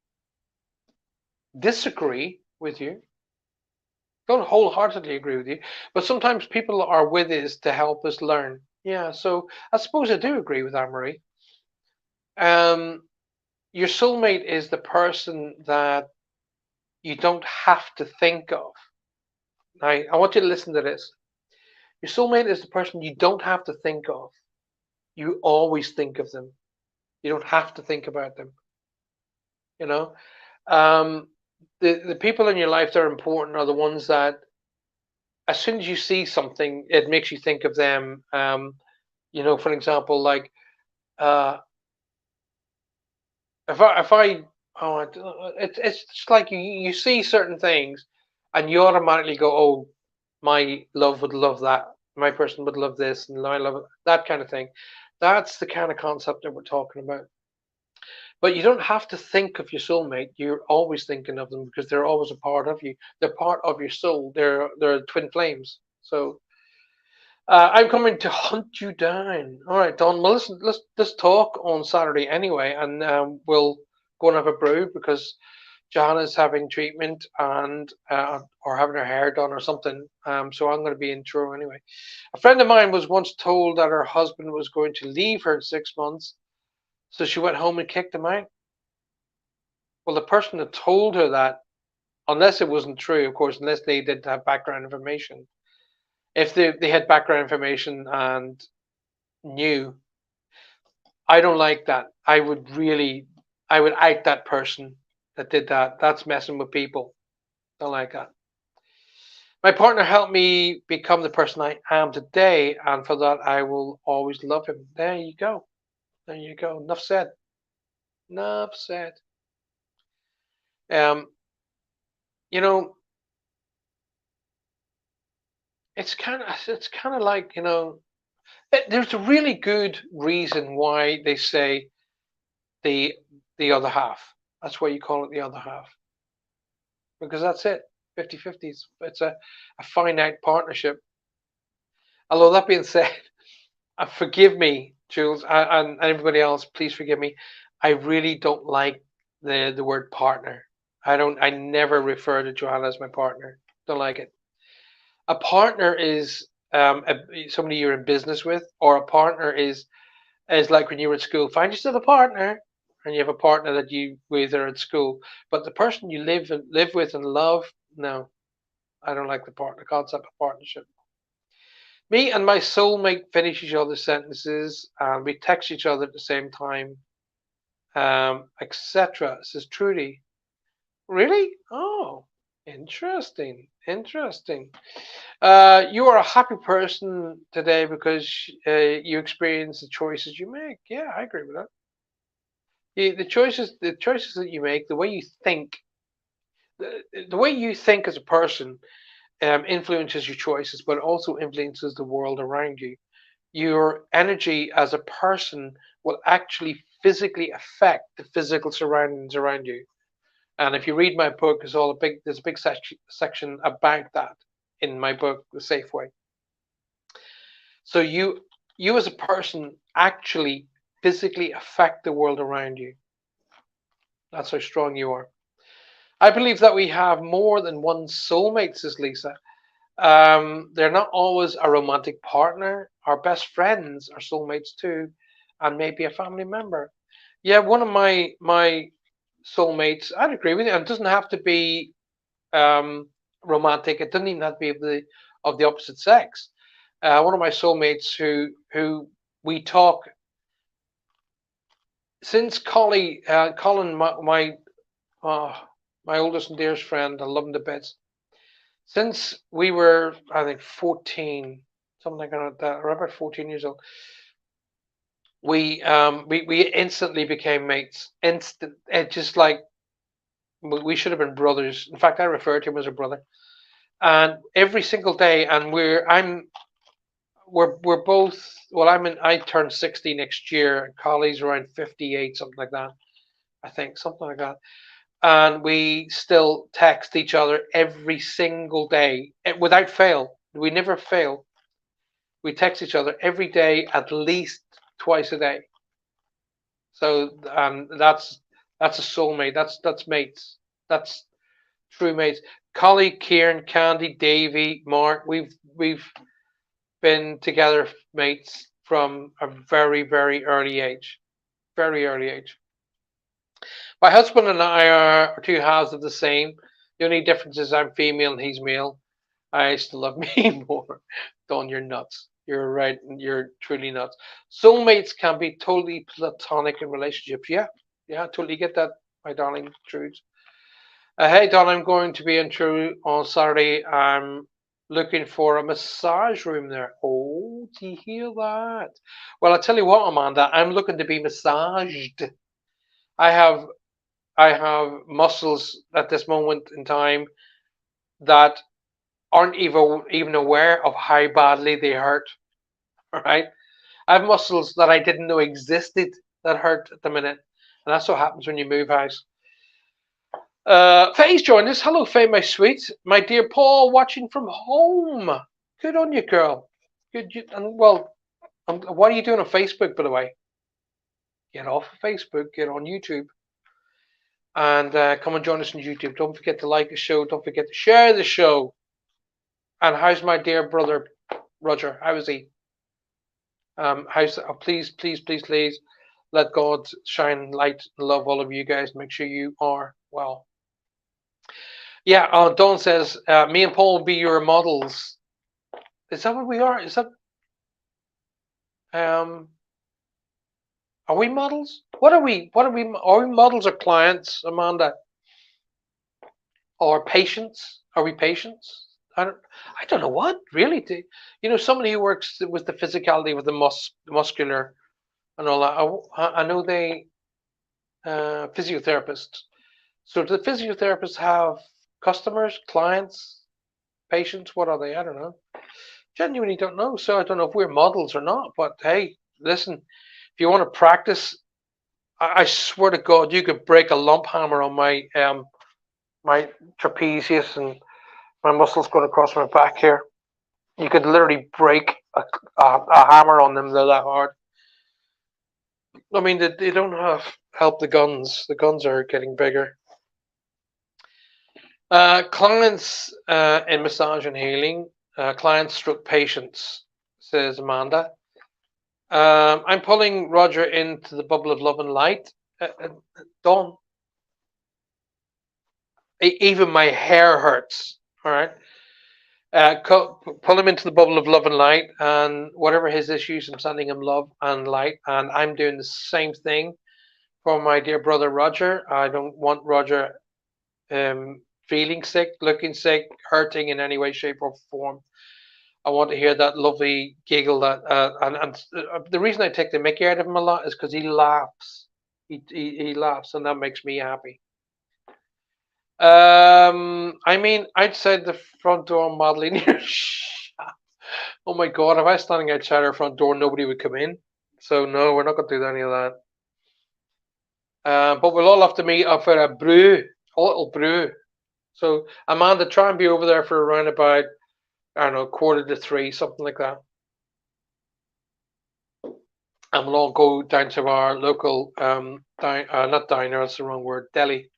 disagree with you. Don't wholeheartedly agree with you, but sometimes people are with us to help us learn. Yeah, so I suppose I do agree with Anne Marie. Your soulmate is the person that you don't have to think of. Now, I want you to listen to this. Your soulmate is the person you don't have to think of. You always think of them. You don't have to think about them. You know, the people in your life that are important are the ones that, as soon as you see something, it makes you think of them. For example, like if I oh, it's just like you see certain things, and you automatically go, oh, my love would love that. My person would love this, and I love it, that kind of thing. That's the kind of concept that we're talking about. But you don't have to think of your soulmate. You're always thinking of them because they're always a part of you. They're part of your soul. They're twin flames. So I'm coming to hunt you down. All right, Don. Well, listen, let's talk on Saturday anyway, and we'll go and have a brew because Johanna's having treatment and or having her hair done or something. So I'm going to be in Truro anyway. A friend of mine was once told that her husband was going to leave her in 6 months, so she went home and kicked him out. Well, the person that told her that, unless it wasn't true, of course, unless they did have background information. If they had background information and knew, I don't like that. I would out that person that did that. That's messing with people. Don't like that. My partner helped me become the person I am today, and for that I will always love him. There you go. There you go. Enough said. Enough said. Um, you know, it's kind of like, there's a really good reason why they say the the other half. That's why you call it the other half. Because that's it. 50-50s. It's a finite partnership. Although that being said, forgive me, Jules, and everybody else, please forgive me. I really don't like the word partner. I never refer to Johanna as my partner. Don't like it. A partner is somebody you're in business with, or a partner is like when you were at school. Find yourself a partner, and you have a partner that you with are at school. But the person you live with and love, no, I don't like the partner concept of partnership. Me and my soulmate finish each other's sentences, and we text each other at the same time, etc. Says Trudy. Really? Oh, interesting. Interesting. You are a happy person today because you experience the choices you make. Yeah, I agree with that. The choices that you make, the way you think as a person, influences your choices, but also influences the world around you. Your energy as a person will actually physically affect the physical surroundings around you. And if you read my book, there's a big section about that in my book, The Safe Way. So you as a person actually physically affect the world around you. That's how strong you are. I believe that we have more than one soulmate, says Lisa. They're not always a romantic partner. Our best friends are soulmates too, and maybe a family member. Yeah, one of my soulmates. I'd agree with you. And it doesn't have to be romantic. It doesn't even have to be of the opposite sex. One of my soulmates who we talk since Colin, uh, my oldest and dearest friend. I love him to bits. Since we were, I think, 14, something like that, or about 14 years old, we instantly became mates. Instant, it just like we should have been brothers. In fact, I refer to him as a brother. And every single day, and we're both. Well, I turn 60 next year. Collie's around 58, something like that. I think something like that. And we still text each other every single day without fail. We never fail. We text each other every day, at least twice a day. So that's a soulmate. That's mates. That's true mates. Collie, Kieran, Candy, Davy, Mark. We've been together mates from a very very early age. Very early age. My husband and I are two halves of the same. The only difference is I'm female and he's male. I still love me more. Don, you're nuts. You're right. You're truly nuts. Soulmates can be totally platonic in relationships. Yeah, yeah, I totally get that, my darling Trude. Hey, Don, I'm going to be in True on Saturday. I'm looking for a massage room there. Oh, do you hear that? Well, I tell you what, Amanda, I'm looking to be massaged. I have I have muscles at this moment in time that aren't even aware of how badly they hurt. All right, I have muscles that I didn't know existed that hurt at the minute, And that's what happens when you move house. Faye's joined us. Hello, Faye, my sweet. My dear Paul, watching from home. Good on you, girl. Good. What are you doing on Facebook, by the way? Get off of Facebook. Get on YouTube. And come and join us on YouTube. Don't forget to like the show. Don't forget to share the show. And how's my dear brother, Roger? How is he? Please, please, please, please let God shine light and love all of you guys. Make sure you are well. Yeah, Dawn says, me and Paul will be your models. Is that what we are? Is that are we models? What are we? Are we models or clients, Amanda? Or patients? Are we patients? I don't know what really. Somebody who works with the physicality, with the muscular and all that. I know they physiotherapists. So do the physiotherapists have customers, clients, patients? What are they? I don't know. Genuinely don't know. So I don't know if we're models or not. But hey, listen, if you want to practice, I swear to God, you could break a lump hammer on my my trapezius and my muscles going across my back here. You could literally break a hammer on them. They're that hard. I mean, they don't help the guns. The guns are getting bigger. Clients in massage and healing. Clients stroke patients, says Amanda. I'm pulling Roger into the bubble of love and light. Dawn. Even my hair hurts. All right. Pull him into the bubble of love and light, and whatever his issues, I'm sending him love and light, and I'm doing the same thing for my dear brother Roger. I don't want Roger feeling sick, looking sick, hurting in any way, shape, or form. I want to hear that lovely giggle. And the reason I take the mickey out of him a lot is because he laughs. He laughs, and that makes me happy. I mean, outside the front door modeling your shop. Oh my God, if I was standing outside our front door, nobody would come in. So no, we're not going to do any of that. But we'll all have to meet up for a brew, a little brew. So Amanda, try and be over there for around about, I don't know, 2:45, something like that. And we'll all go down to our local, not diner, that's the wrong word, deli,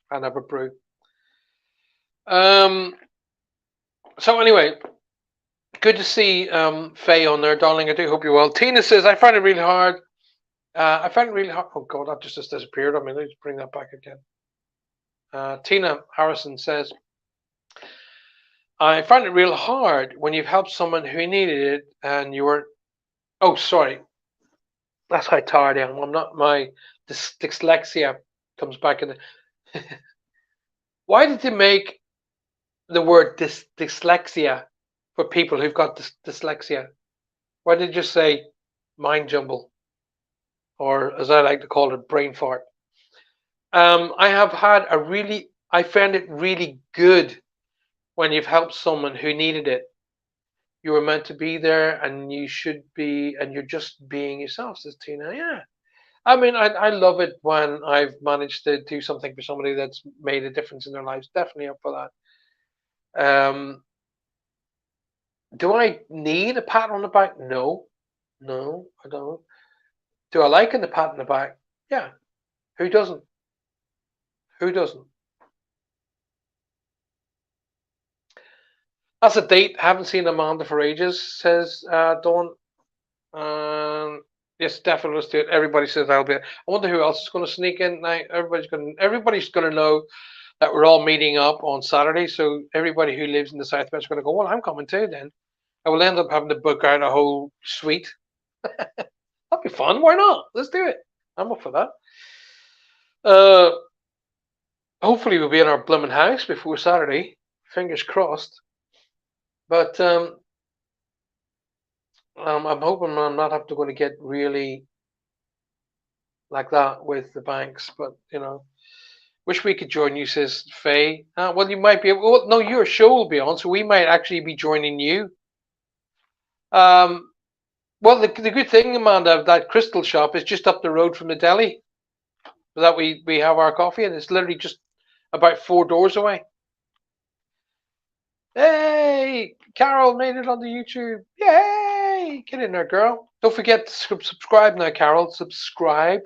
and have a brew. So anyway, good to see Faye on there, darling. I do hope you're well. Tina says, I find it really hard. I find it really hard. Oh God, that just disappeared. I mean, let's bring that back again. Tina Harrison says, I find it real hard when you've helped someone who needed it and you weren't. Oh, sorry. That's how tired I am. I'm not. My dyslexia comes back in. Why did they make the word dyslexia for people who've got dyslexia? Why did you just say mind jumble, or as I like to call it, brain fart? I have had I found it really good when you've helped someone who needed it. You were meant to be there, and you should be, and you're just being yourself, says Tina. Yeah. I mean, I love it when I've managed to do something for somebody that's made a difference in their lives. Definitely up for that. Do I need a pat on the back? No, I don't. Do I like a pat on the back? Yeah. Who doesn't? Who doesn't? That's a date. Haven't seen Amanda for ages, says Dawn. Yes, definitely let's do it. Everybody says I'll be. I wonder who else is going to sneak in now. Everybody's going to know that we're all meeting up on Saturday. So everybody who lives in the Southwest is going to go, well, I'm coming too then. I will end up having to book out a whole suite. That'd be fun. Why not? Let's do it. I'm up for that. Hopefully we'll be in our blooming house before Saturday. Fingers crossed. But I'm hoping I'm not have to go to get really like that with the banks. But wish we could join you, says Faye. Well, you might be able. Well, no, your show will be on, so we might actually be joining you. Well, the good thing, Amanda, of that crystal shop is just up the road from the deli. so that we have our coffee, and it's literally just about 4 doors away. Hey, Carol made it on the YouTube. Yay! Get in there, girl. Don't forget to subscribe now, Carol. Subscribe.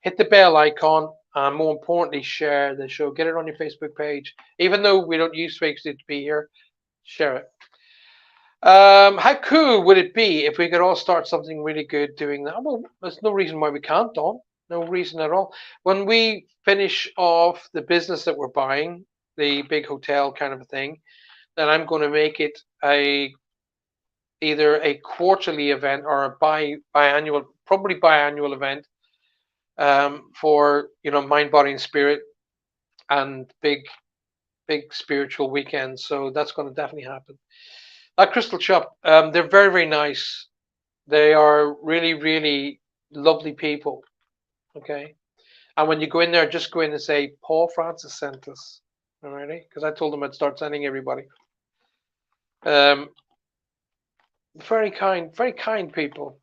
Hit the bell icon, and more importantly, share the show. Get it on your Facebook page. Even though we don't use Facebook to be here, share it. How cool would it be if we could all start something really good doing that? Well, there's no reason why we can't, Don. No reason at all. When we finish off the business that we're buying, the big hotel kind of a thing, then I'm going to make it either a quarterly event or a biannual, probably biannual event, for mind, body, and spirit, and big spiritual weekends. So that's going to definitely happen. That Crystal Shop, they're very, very nice. They are really, really lovely people. Okay, and when you go in there, just go in and say Paul Francis sent us. Alrighty, because I told them I'd start sending everybody. Very kind people.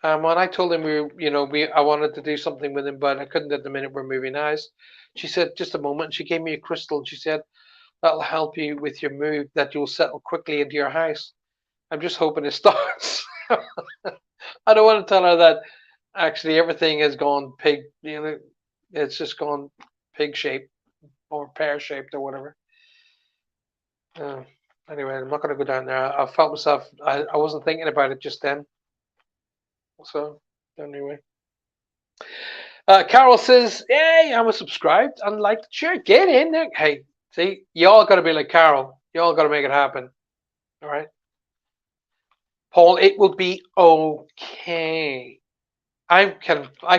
When I told him I wanted to do something with him, but I couldn't at the minute we're moving house. She said, just a moment. And she gave me a crystal, and she said, that'll help you with your move, that you'll settle quickly into your house. I'm just hoping it starts. I don't want to tell her that actually everything has gone pig, it's just gone pig shaped or pear shaped or whatever. Anyway, I'm not going to go down there. I felt myself, I wasn't thinking about it just then. So, anyway. Carol says, hey, I'm subscribed and like the share. Get in there. Hey, see, you all got to be like Carol. You all got to make it happen. All right. Paul, it will be okay. I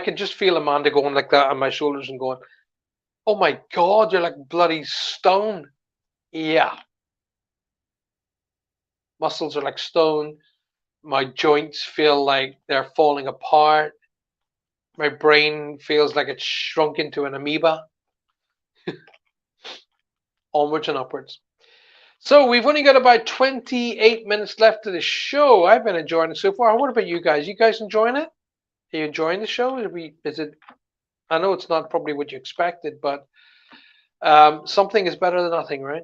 can just feel Amanda going like that on my shoulders and going, oh my God, you're like bloody stone. Yeah. Muscles are like stone. My joints feel like they're falling apart. My brain feels like it's shrunk into an amoeba. Onwards and upwards. So we've only got about 28 minutes left of the show. I've been enjoying it so far. What about you guys? You guys enjoying it? Are you enjoying the show? Is it? I know it's not probably what you expected, but something is better than nothing, right?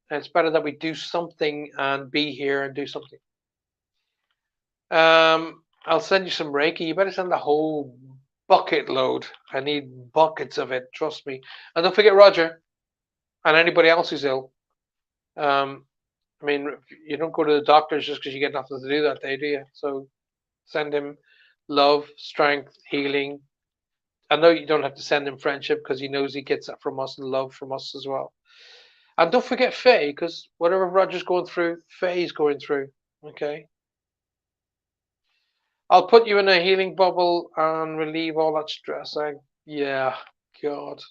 And it's better that we do something and be here and do something. I'll send you some Reiki. You better send the whole bucket load. I need buckets of it. Trust me. And don't forget Roger and anybody else who's ill. I mean, you don't go to the doctors just because you get nothing to do that day, do you? So send him love, strength, healing. I know you don't have to send him friendship because he knows he gets that from us and love from us as well. And don't forget Faye, because whatever Roger's going through, Faye's going through. Okay. I'll put you in a healing bubble and relieve all that stress. Yeah, God.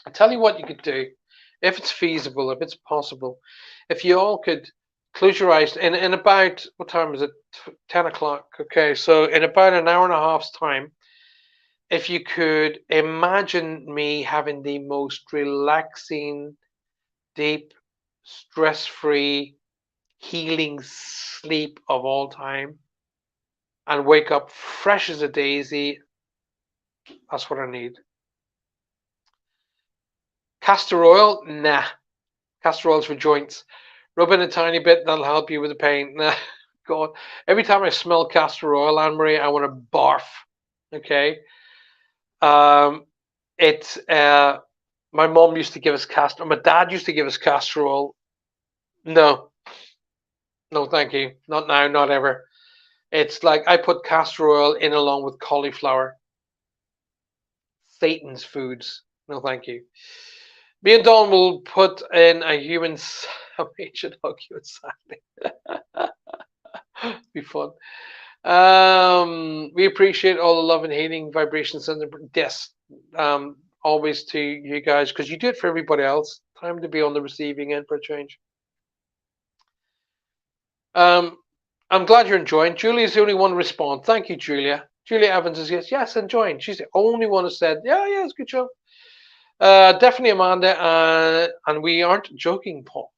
I tell you what you could do, if it's feasible, if it's possible, if you all could close your eyes in about, what time is it? 10 o'clock. Okay, so in about an hour and a half's time, if you could imagine me having the most relaxing, deep, stress-free, healing sleep of all time, and wake up fresh as a daisy, that's what I need. Castor oil? Nah. Castor oil's for joints. Rub in a tiny bit, that'll help you with the pain. Nah. God. Every time I smell castor oil, Anne-Marie, I want to barf. Okay? It's my mom used to give us castor. My dad used to give us castor oil. No, thank you. Not now, not ever. It's like I put castor oil in along with cauliflower. Satan's foods. No, thank you. Me and Dawn will put in a human sandwich and hug you inside. Be fun. We appreciate all the love and healing vibrations and yes, always to you guys because you do it for everybody else. Time to be on the receiving end for a change. I'm glad you're enjoying. Julia's the only one to respond. Thank you, Julia. Julia Evans is yes, enjoying. She's the only one who said, yeah, it's a good show. Definitely Amanda, and we aren't joking, Paul.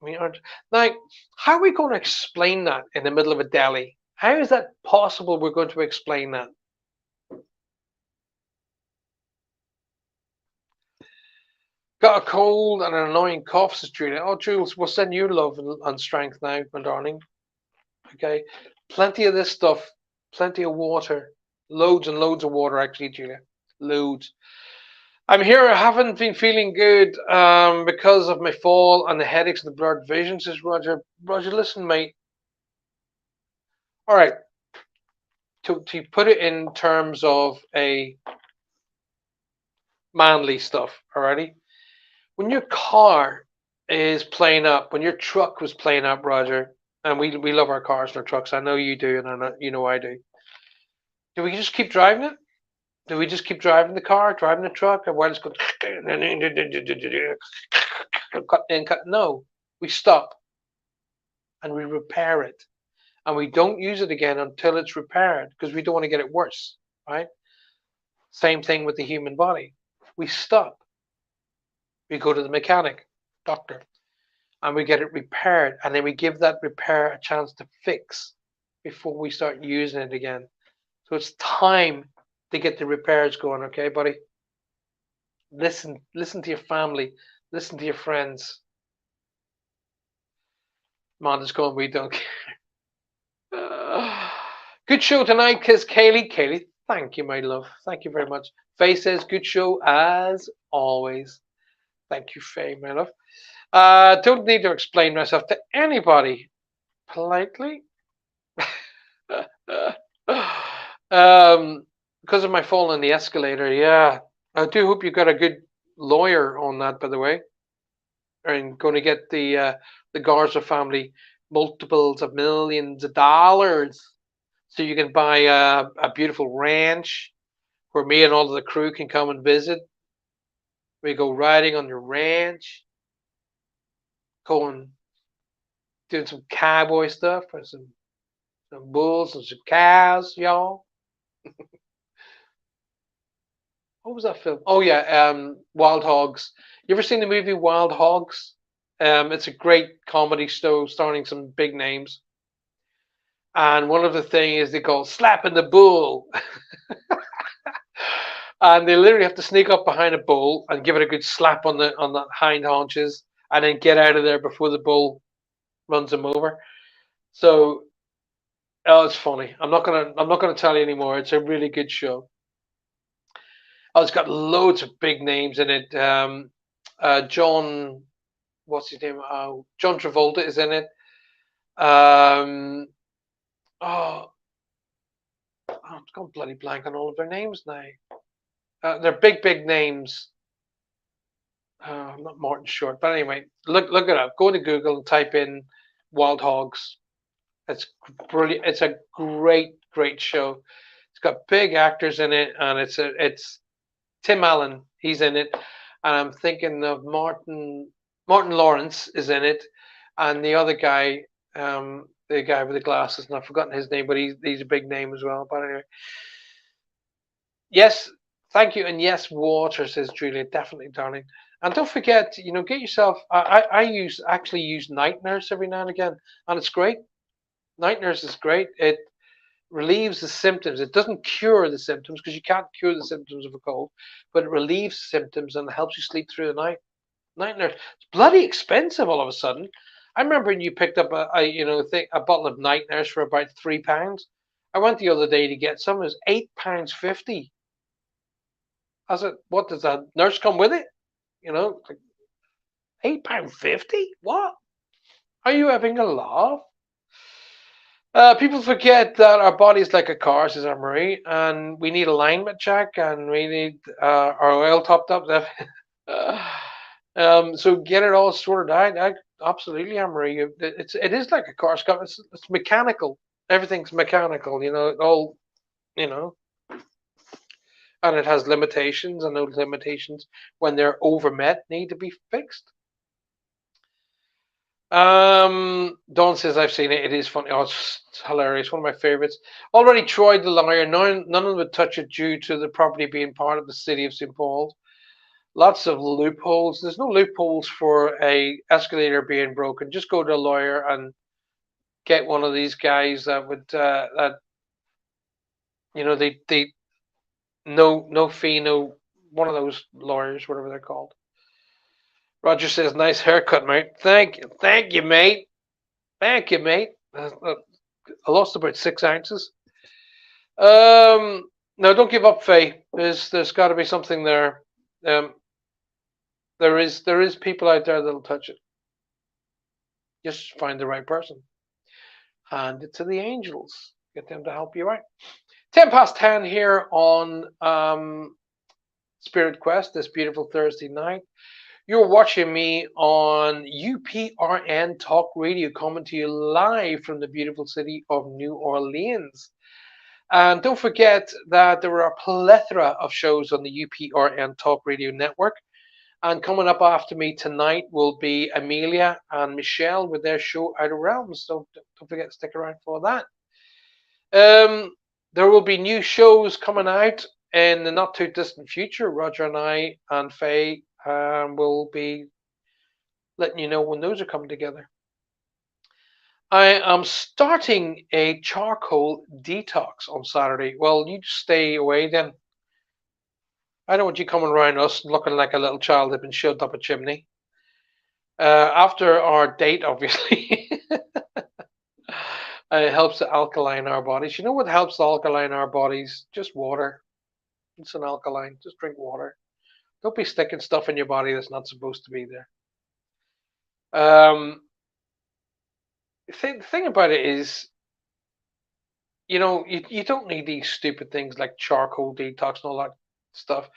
We aren't. Now, how are we going to explain that in the middle of a deli? How is that possible we're going to explain that? Got a cold and an annoying cough, says Julia. Oh, Jules, we'll send you love and strength now, my darling. Okay. Plenty of this stuff. Plenty of water. Loads and loads of water, actually, Julia. Loads. I'm here. I haven't been feeling good because of my fall and the headaches and the blurred vision, says Roger. Roger, listen, mate. All right. To put it in terms of a manly stuff, alrighty? When your car is playing up, when your truck was playing up, Roger, and we love our cars and our trucks. I know you do, and I know, you know I do. Do we just keep driving it? Do we just keep driving the car, driving the truck, and while it's going, no, we stop and we repair it, and we don't use it again until it's repaired because we don't want to get it worse, right? Same thing with the human body. We stop. We go to the mechanic, doctor, and we get it repaired, and then we give that repair a chance to fix before we start using it again. So it's time to get the repairs going, okay, buddy? Listen to your family, listen to your friends. Mom is going, we don't care. Good show tonight, kiss Kaylee. Kaylee, thank you, my love. Thank you very much. Faye says, good show as always. Thank you, Faye, my love. Don't need to explain myself to anybody. Politely. Because of my fall on the escalator, yeah. I do hope you got a good lawyer on that, by the way. And going to get the Garza family multiples of millions of dollars, so you can buy a beautiful ranch where me and all of the crew can come and visit. We go riding on the ranch, going doing some cowboy stuff with some bulls and some cows, y'all. What was that film? Oh yeah, Wild Hogs. You ever seen the movie Wild Hogs? It's a great comedy show starring some big names. And one of the things is they call slapping the bull. And they literally have to sneak up behind a bull and give it a good slap on the hind haunches, and then get out of there before the bull runs them over. So, oh, it's funny. I'm not gonna tell you anymore. It's a really good show. Oh, it's got loads of big names in it. John, what's his name? John Travolta is in it. Um, oh, I'm gone bloody blank on all of their names now. They're big names. Not Martin Short, but anyway, look it up. Go to Google and type in Wild Hogs. It's brilliant. It's a great show. It's got big actors in it, and it's Tim Allen. He's in it, and I'm thinking of Martin Lawrence is in it, and the other guy, the guy with the glasses, and I've forgotten his name, but he's a big name as well. But anyway, yes, thank you, and yes, water, says Julia, definitely, darling. And don't forget, get yourself. I actually use Night Nurse every now and again, and it's great. Night Nurse is great. It relieves the symptoms. It doesn't cure the symptoms because you can't cure the symptoms of a cold, but it relieves symptoms and helps you sleep through the night. Night Nurse. It's bloody expensive all of a sudden. I remember when you picked up a bottle of Night Nurse for about £3. I went the other day to get some. It was £8.50. I said, "What does that nurse come with it?" Like £8.50. What? Are you having a laugh? People forget that our body is like a car, says Anne Marie, and we need alignment check, and we need our oil topped up. So get it all sorted out. Absolutely, Anne Marie. It is like a car. It's mechanical. Everything's mechanical. It all you know, and it has limitations, and those limitations, when they're overmet, need to be fixed. Dawn says I've seen it. It is funny. Oh, it's hilarious. One of my favorites. Already tried the lawyer. None of them would touch it due to the property being part of the city of St. Paul. Lots of loopholes. There's no loopholes for a escalator being broken. Just go to a lawyer and get one of these guys that would they no fee, no, one of those lawyers, whatever they're called. Roger says, "Nice haircut, mate." Thank you, mate. Thank you, mate. I lost about 6 ounces. No, don't give up, Faye. There's got to be something there. Um, there is people out there that'll touch it. Just find the right person. Hand it to the angels. Get them to help you out. 10 past 10 here on Spirit Quest this beautiful Thursday night. You're watching me on UPRN Talk Radio, coming to you live from the beautiful city of New Orleans. And don't forget that there are a plethora of shows on the UPRN Talk Radio network. And coming up after me tonight will be Amelia and Michelle with their show Outer Realms. So don't forget to stick around for that. There will be new shows coming out in the not too distant future. Roger and I and Faye will be letting you know when those are coming together. I am starting a charcoal detox on Saturday. Well, you stay away then. I don't want you coming around us looking like a little child that's been shoved up a chimney. After our date, obviously, it helps to alkaline our bodies. You know what helps to alkaline our bodies? Just water. It's an alkaline. Just drink water. Don't be sticking stuff in your body that's not supposed to be there. The thing about it is, you don't need these stupid things like charcoal detox and all that stuff,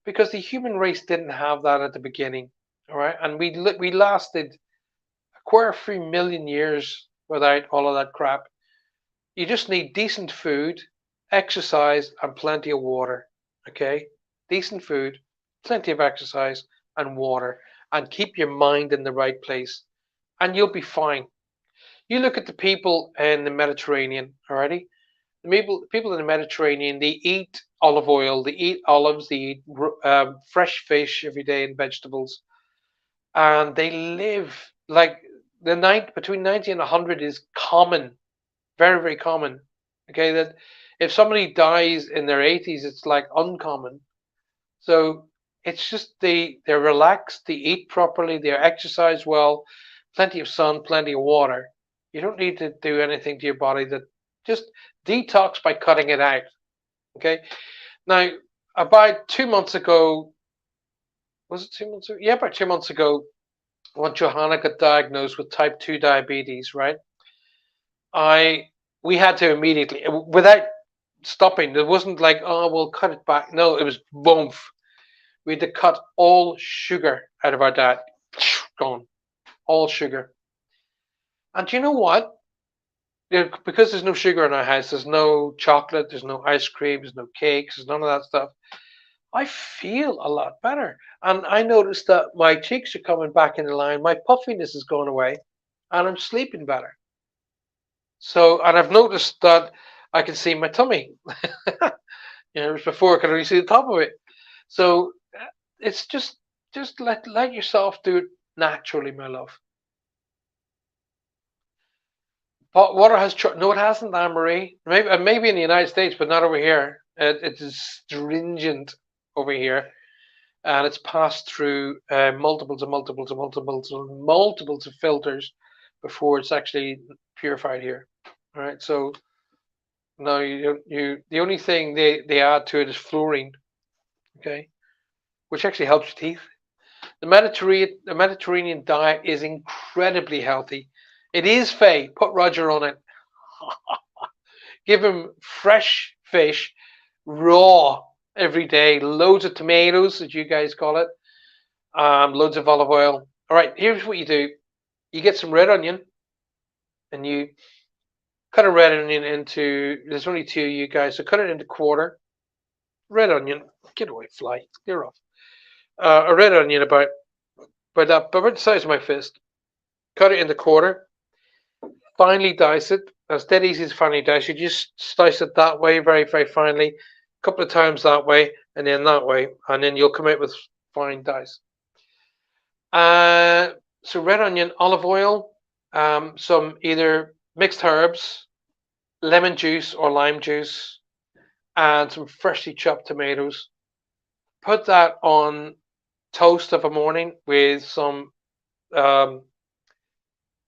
because the human race didn't have that at the beginning, all right? And we lasted quite a few million years without all of that crap. You just need decent food, exercise, and plenty of water. Okay, decent food, plenty of exercise, and water, and keep your mind in the right place, and you'll be fine. You look at the people in the Mediterranean, alrighty? The people in the Mediterranean, they eat olive oil, they eat olives, they eat fresh fish every day and vegetables, and they live like the night between 90 and 100 is common, very, very common. Okay, that if somebody dies in their 80s, it's like uncommon. So it's just they're relaxed, they eat properly, they exercise well, plenty of sun, plenty of water. You don't need to do anything to your body that just detox by cutting it out. Okay. Now, about 2 months ago, was it 2 months ago? Yeah, about 2 months ago, when Johanna got diagnosed with type 2 diabetes, right? We had to immediately, without stopping. It wasn't like, oh, we'll cut it back. No, it was boom. We had to cut all sugar out of our diet. Gone. All sugar. And do you know what? Because there's no sugar in our house, there's no chocolate, there's no ice cream, there's no cakes, there's none of that stuff. I feel a lot better. And I noticed that my cheeks are coming back into line, my puffiness is going away, and I'm sleeping better. So, and I've noticed that I can see my tummy. Before I could only see the top of it. So it's just let yourself do it naturally, my love. But water has no, it hasn't, Anne Marie. Maybe in the United States, but not over here. It is stringent over here, and it's passed through multiples of filters before it's actually purified here. All right, so no, the only thing they add to it is fluorine, okay, which actually helps your teeth. The Mediterranean diet is incredibly healthy. It is, Faye. Put Roger on it. Give him fresh fish, raw every day. Loads of tomatoes, as you guys call it. Loads of olive oil. All right, here's what you do. You get some red onion, and you cut a red onion into. There's only two of you guys, so cut it into quarter. Red onion. Get away, fly. Clear off. A red onion about the size of my fist. Cut it into quarter. Finely dice it. It's dead easy to finely dice. You just slice it that way, very, very finely. A couple of times that way, and then that way, and then you'll come out with fine dice. So red onion, olive oil, some either mixed herbs, lemon juice or lime juice, and some freshly chopped tomatoes. Put that on toast of a morning with some um,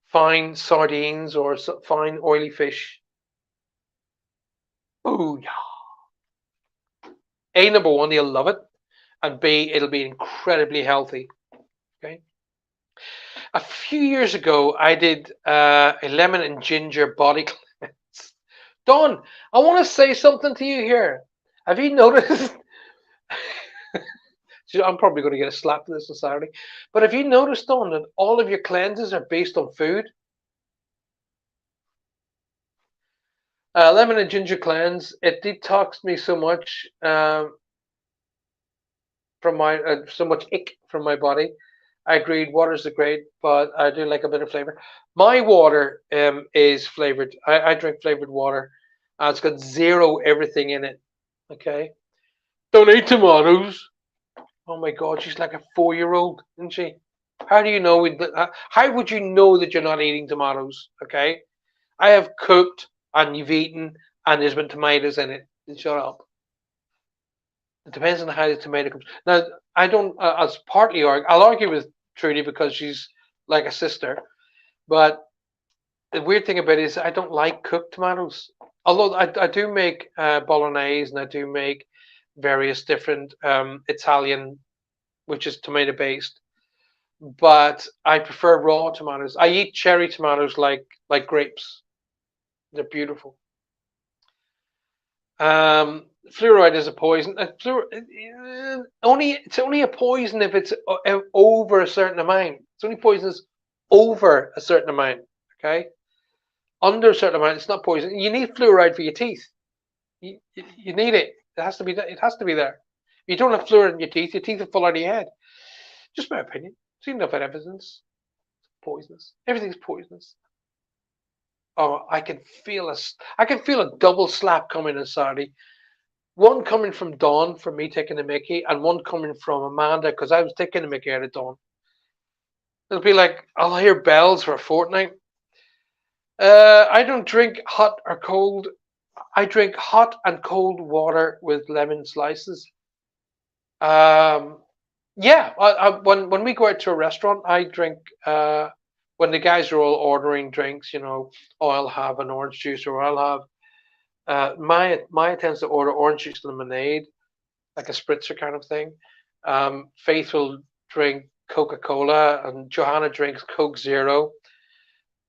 fine sardines or fine oily fish. Oh yeah. A, number one, you'll love it, and B, it'll be incredibly healthy. Okay. A few years ago, I did a lemon and ginger body cleanse. Dawn, I want to say something to you here. Have you noticed? I'm probably going to get a slap for this on Saturday. But have you noticed, Dawn, that all of your cleanses are based on food? Lemon and ginger cleanse. It detoxed me so much from my so much ick from my body. I agreed. Waters are great, but I do like a bit of flavor. My water is flavored. I drink flavored water. It's got zero everything in it. Okay. Don't eat tomatoes. Oh my God, she's like a 4-year-old, isn't she? How do you know? How would you know that you're not eating tomatoes? Okay. I have cooked and you've eaten and there's been tomatoes in it. Shut up. It depends on how the tomato comes. Now, I don't. As partly argue, I'll argue with Trudy because she's like a sister. But the weird thing about it is I don't like cooked tomatoes. Although I do make bolognese and I do make various different Italian, which is tomato based. But I prefer raw tomatoes. I eat cherry tomatoes like grapes. They're beautiful. Fluoride is a poison. It's only a poison if it's over a certain amount. It's only poisonous over a certain amount. Okay, under a certain amount, it's not poison. You need fluoride for your teeth. You need it. It has to be. It has to be there. If you don't have fluoride in your teeth will fall out of your head. Just my opinion. Seen enough evidence. It's poisonous. Everything's poisonous. Oh, I can feel a double slap coming on Saturday. One coming from Dawn for me taking the Mickey, and one coming from Amanda because I was taking the Mickey out of Dawn. It'll be like I'll hear bells for a fortnight. I don't drink hot or cold. I drink hot and cold water with lemon slices. Um, yeah, when we go out to a restaurant, I drink. When the guys are all ordering drinks, oh, I'll have an orange juice, or I'll have. Maya tends to order orange juice lemonade, like a spritzer kind of thing. Faith will drink Coca-Cola, and Johanna drinks Coke Zero.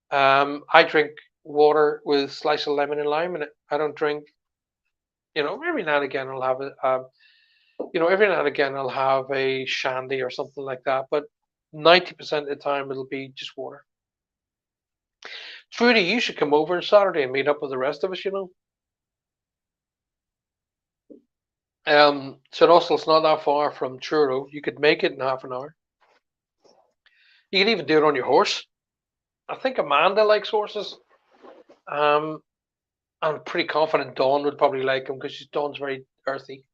I drink water with slice of lemon and lime in it. I don't drink, every now and again I'll have it. Every now and again I'll have a shandy or something like that, but 90% of the time it'll be just water. Trudy, you should come over on Saturday and meet up with the rest of us. St. Austell's not that far from Truro. You could make it in half an hour. You can even do it on your horse. I think Amanda likes horses. I'm pretty confident Dawn would probably like him because Dawn's very earthy.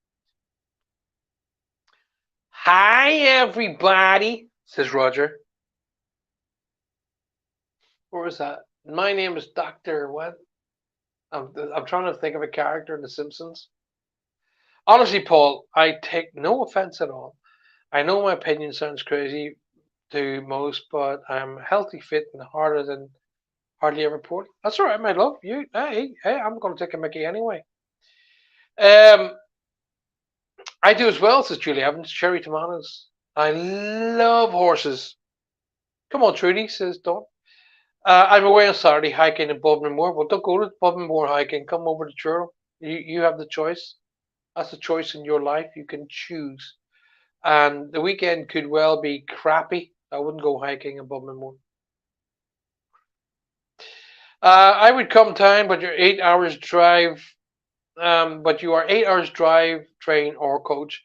Hi, everybody, says Roger. Where was that? My name is Dr. What? I'm trying to think of a character in The Simpsons. Honestly, Paul, I take no offense at all. I know my opinion sounds crazy to most, but I'm healthy, fit, and harder than hardly ever poorly. That's all right, my love. Hey, I'm going to take a Mickey anyway. I do as well, says Julie Evans. Cherry tomatoes. I love horses. Come on, Trudy, says Dawn. I'm away on Saturday hiking in Bodmin Moor. Well, don't go to Bodmin Moor hiking. Come over to Truro. You have the choice. That's a choice in your life. You can choose. And the weekend could well be crappy. I wouldn't go hiking in Bodmin Moor. I would come down, but you're 8 hours drive. But you are 8 hours drive, train, or coach.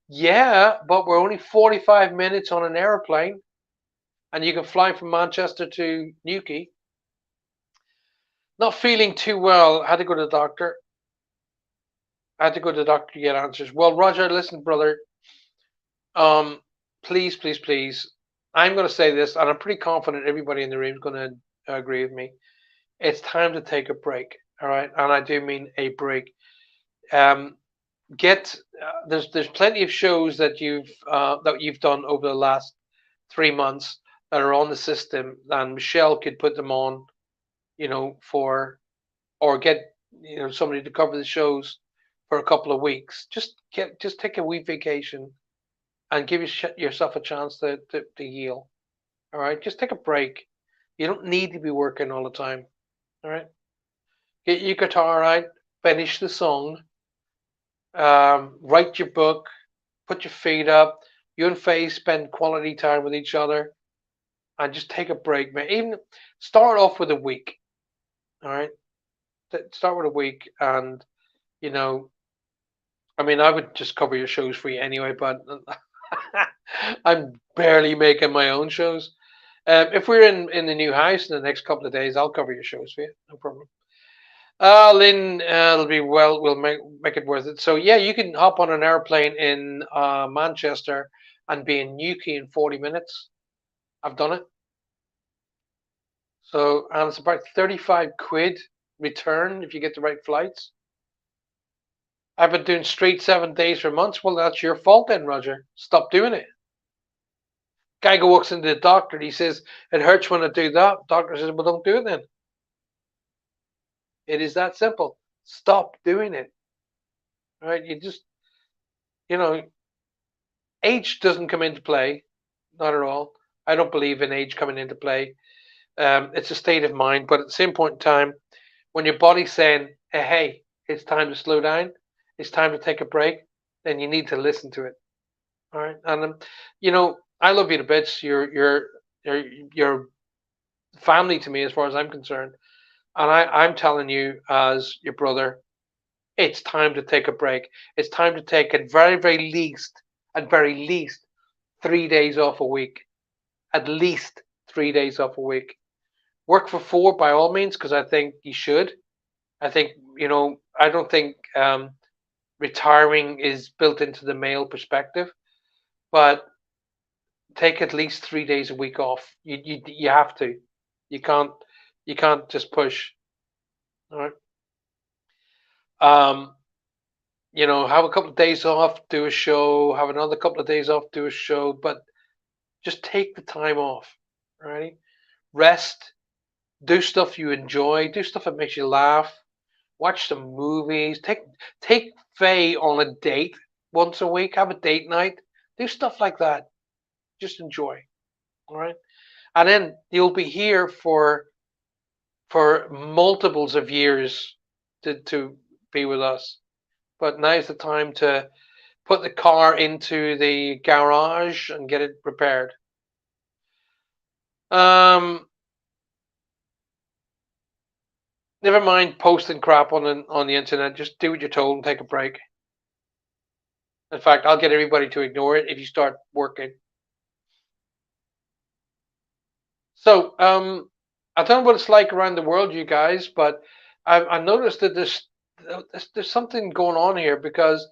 Yeah, but we're only 45 minutes on an airplane, and you can fly from Manchester to Newquay. Not feeling too well. Had to go to the doctor. To get answers. Well, Roger, listen, brother. Please, please, please. I'm going to say this, and I'm pretty confident everybody in the room is going to agree with me. It's time to take a break. All right, and I do mean a break. get there's plenty of shows that you've done over the last 3 months that are on the system, and Michelle could put them on, for or get somebody to cover the shows for a couple of weeks. Just take a wee vacation and give yourself a chance to heal. All right, just take a break. You don't need to be working all the time. All right, get your guitar out, finish the song, write your book, put your feet up. You and Faye spend quality time with each other, and just take a break, man. Even start off with a week. All right, start with a week, and you know, I mean, I would just cover your shows for you anyway, but I'm barely making my own shows. If we're in the new house in the next couple of days, I'll cover your shows for you, no problem. Lynn, it'll be well. We'll make it worth it. So yeah, you can hop on an airplane in Manchester and be in Newquay in 40 minutes. I've done it. So and it's about 35 quid return if you get the right flights. I've been doing straight 7 days for months. Well, that's your fault then, Roger. Stop doing it. Guy go walks into the doctor. He says it hurts when I do that. Doctor says, well, don't do it then. It is that simple. Stop doing it. All right? You just, you know, age doesn't come into play, not at all. I don't believe in age coming into play. It's a state of mind, but at the same point in time, when your body's saying, hey, it's time to slow down, it's time to take a break, then you need to listen to it. All right, and I love you to bits. You're family to me as far as I'm concerned, and I'm telling you as your brother, it's time to take a break. It's time to take at very least 3 days off a week, at least 3 days off a week. Work for four by all means, because I think you should. I think I don't think retiring is built into the male perspective, but take at least 3 days a week off. You have to. You can't just push. All right. Um, have a couple of days off, do a show. Have another couple of days off, do a show. But just take the time off. Right. Rest. Do stuff you enjoy. Do stuff that makes you laugh. Watch some movies. Take Faye on a date once a week. Have a date night. Do stuff like that. Just enjoy. All right. And then you'll be here for multiples of years to be with us. But now's the time to put the car into the garage and get it repaired. Never mind posting crap on the internet. Just do what you're told and take a break. In fact, I'll get everybody to ignore it if you start working. So, I don't know what it's like around the world, you guys, but I've noticed that there's something going on here, because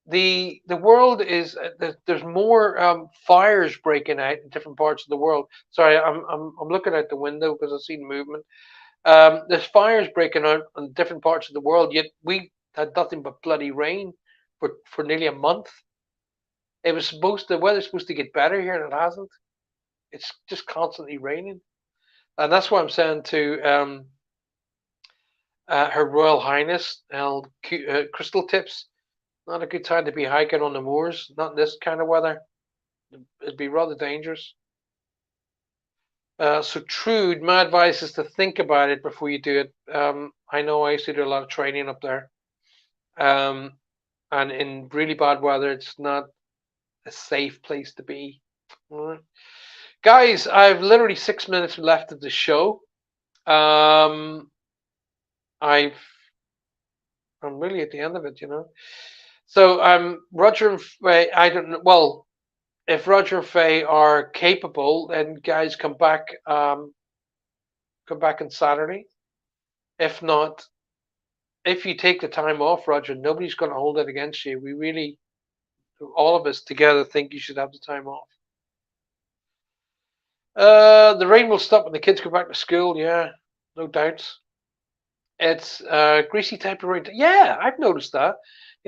the world is there's more fires breaking out in different parts of the world. Sorry, I'm looking out the window because I see movement. There's fires breaking out in different parts of the world, yet we had nothing but bloody rain for nearly a month. The weather's supposed to get better here, and it hasn't. It's just constantly raining, and that's what I'm saying to Her Royal Highness Crystal Tips. Not a good time to be hiking on the moors. Not in this kind of weather. It'd be rather dangerous. So Trude, my advice is to think about it before you do it. I know I used to do a lot of training up there. And in really bad weather, it's not a safe place to be. All right. Guys, I've literally 6 minutes left of the show. I'm really at the end of it, So Roger and Faye, I don't know. Well, if Roger and Faye are capable, then guys come back on Saturday. If not, if you take the time off, Roger, nobody's going to hold it against you. We really, all of us together, think you should have the time off. The rain will stop when the kids go back to school. Yeah, no doubts. It's greasy type of rain. Yeah, I've noticed that.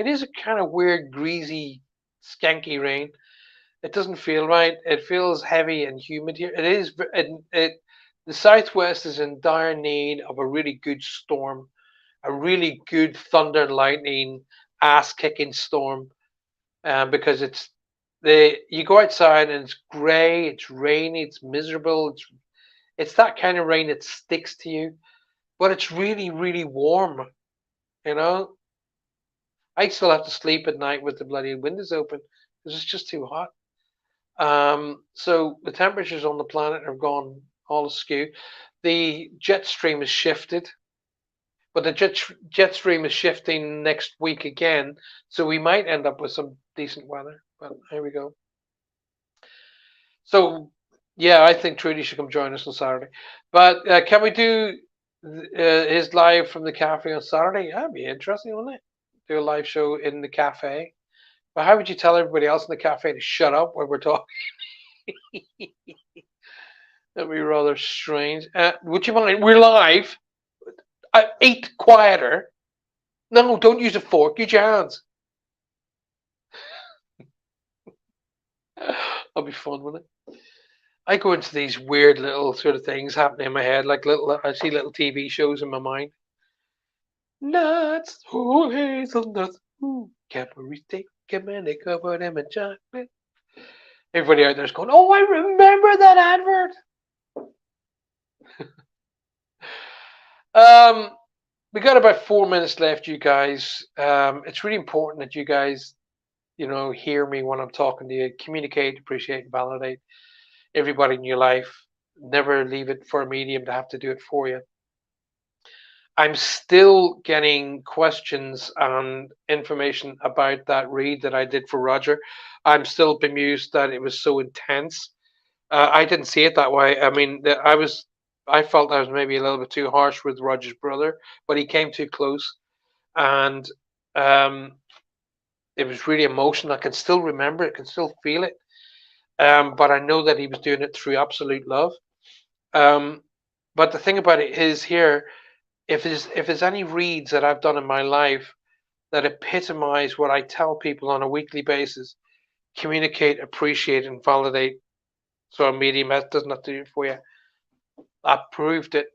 It is a kind of weird, greasy, skanky rain. It doesn't feel right. It feels heavy and humid here. It is. The southwest is in dire need of a really good storm, a really good thunder and lightning, ass kicking storm. Because you go outside and it's grey, it's rainy, it's miserable. It's that kind of rain that sticks to you, but it's really really warm. You know, I still have to sleep at night with the bloody windows open because it's just too hot. So the temperatures on the planet have gone all askew. The jet stream is shifted, but the jet stream is shifting next week again, so we might end up with some decent weather. But here we go. So yeah, I think Trudy should come join us on Saturday. But can we do his live from the cafe on Saturday? That'd be interesting, wouldn't it? Do a live show in the cafe. But how would you tell everybody else in the cafe to shut up when we're talking? That'd be rather strange. Would you mind? We're live. Eat quieter. No, don't use a fork. Use your hands. That'll be fun, wouldn't it? I go into these weird little sort of things happening in my head, like I see little TV shows in my mind. Nuts, oh hazelnuts, ooh, Cadbury steak, candy covered in chocolate. Everybody out there's going, oh, I remember that advert. We got about 4 minutes left, you guys. It's really important that you guys, hear me when I'm talking to you. Communicate, appreciate, and validate everybody in your life. Never leave it for a medium to have to do it for you. I'm still getting questions and information about that read that I did for Roger. I'm still bemused that it was so intense. I didn't see it that way. I mean, I felt I was maybe a little bit too harsh with Roger's brother, but he came too close, and um, it was really emotional. I can still remember it, can still feel it, but I know that he was doing it through absolute love. Um, but the thing about it is here, if there's any reads that I've done in my life that epitomize what I tell people on a weekly basis, communicate, appreciate, and validate. So a medium does not do it for you. I proved it.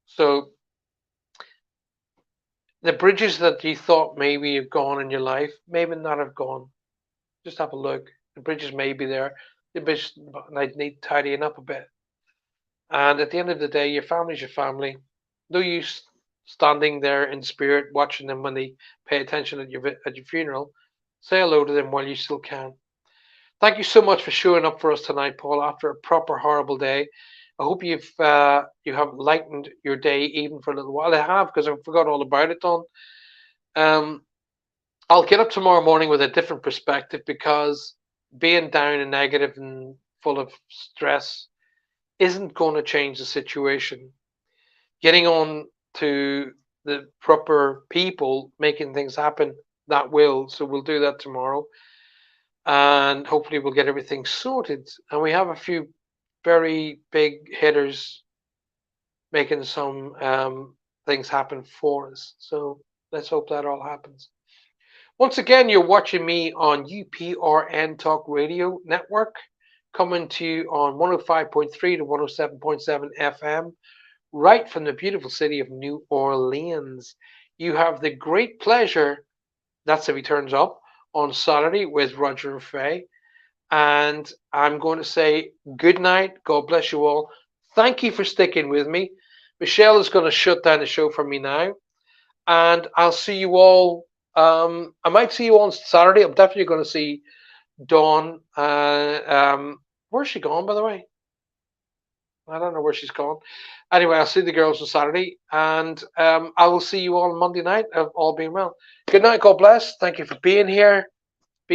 So the bridges that you thought maybe have gone in your life, maybe not have gone. Just have a look. The bridges may be there. The bridges might need tidying up a bit. And at the end of the day, your family's your family. No use standing there in spirit, watching them when they pay attention at your funeral. Say hello to them while you still can. Thank you so much for showing up for us tonight, Paul. After a proper horrible day, I hope you have lightened your day even for a little while. I have because I forgot all about it, Don. Um, I'll get up tomorrow morning with a different perspective because being down and negative and full of stress isn't going to change the situation. Getting on to the proper people, making things happen, that will. So we'll do that tomorrow. And hopefully we'll get everything sorted. And we have a few very big hitters making some things happen for us. So let's hope that all happens. Once again, you're watching me on UPRN Talk Radio Network, coming to you on 105.3 to 107.7 FM, right from the beautiful city of New Orleans. You have the great pleasure, that's if he turns up, on Saturday with Roger and Faye. And I'm going to say good night. God bless you all. Thank you for sticking with me. Michelle is going to shut down the show for me now. And I'll see you all. I might see you on Saturday. I'm definitely going to see Dawn. Where's she gone, by the way? I don't know where she's gone. Anyway, I'll see the girls on Saturday. And I will see you all on Monday night, all being well. Good night. God bless. Thank you for being here.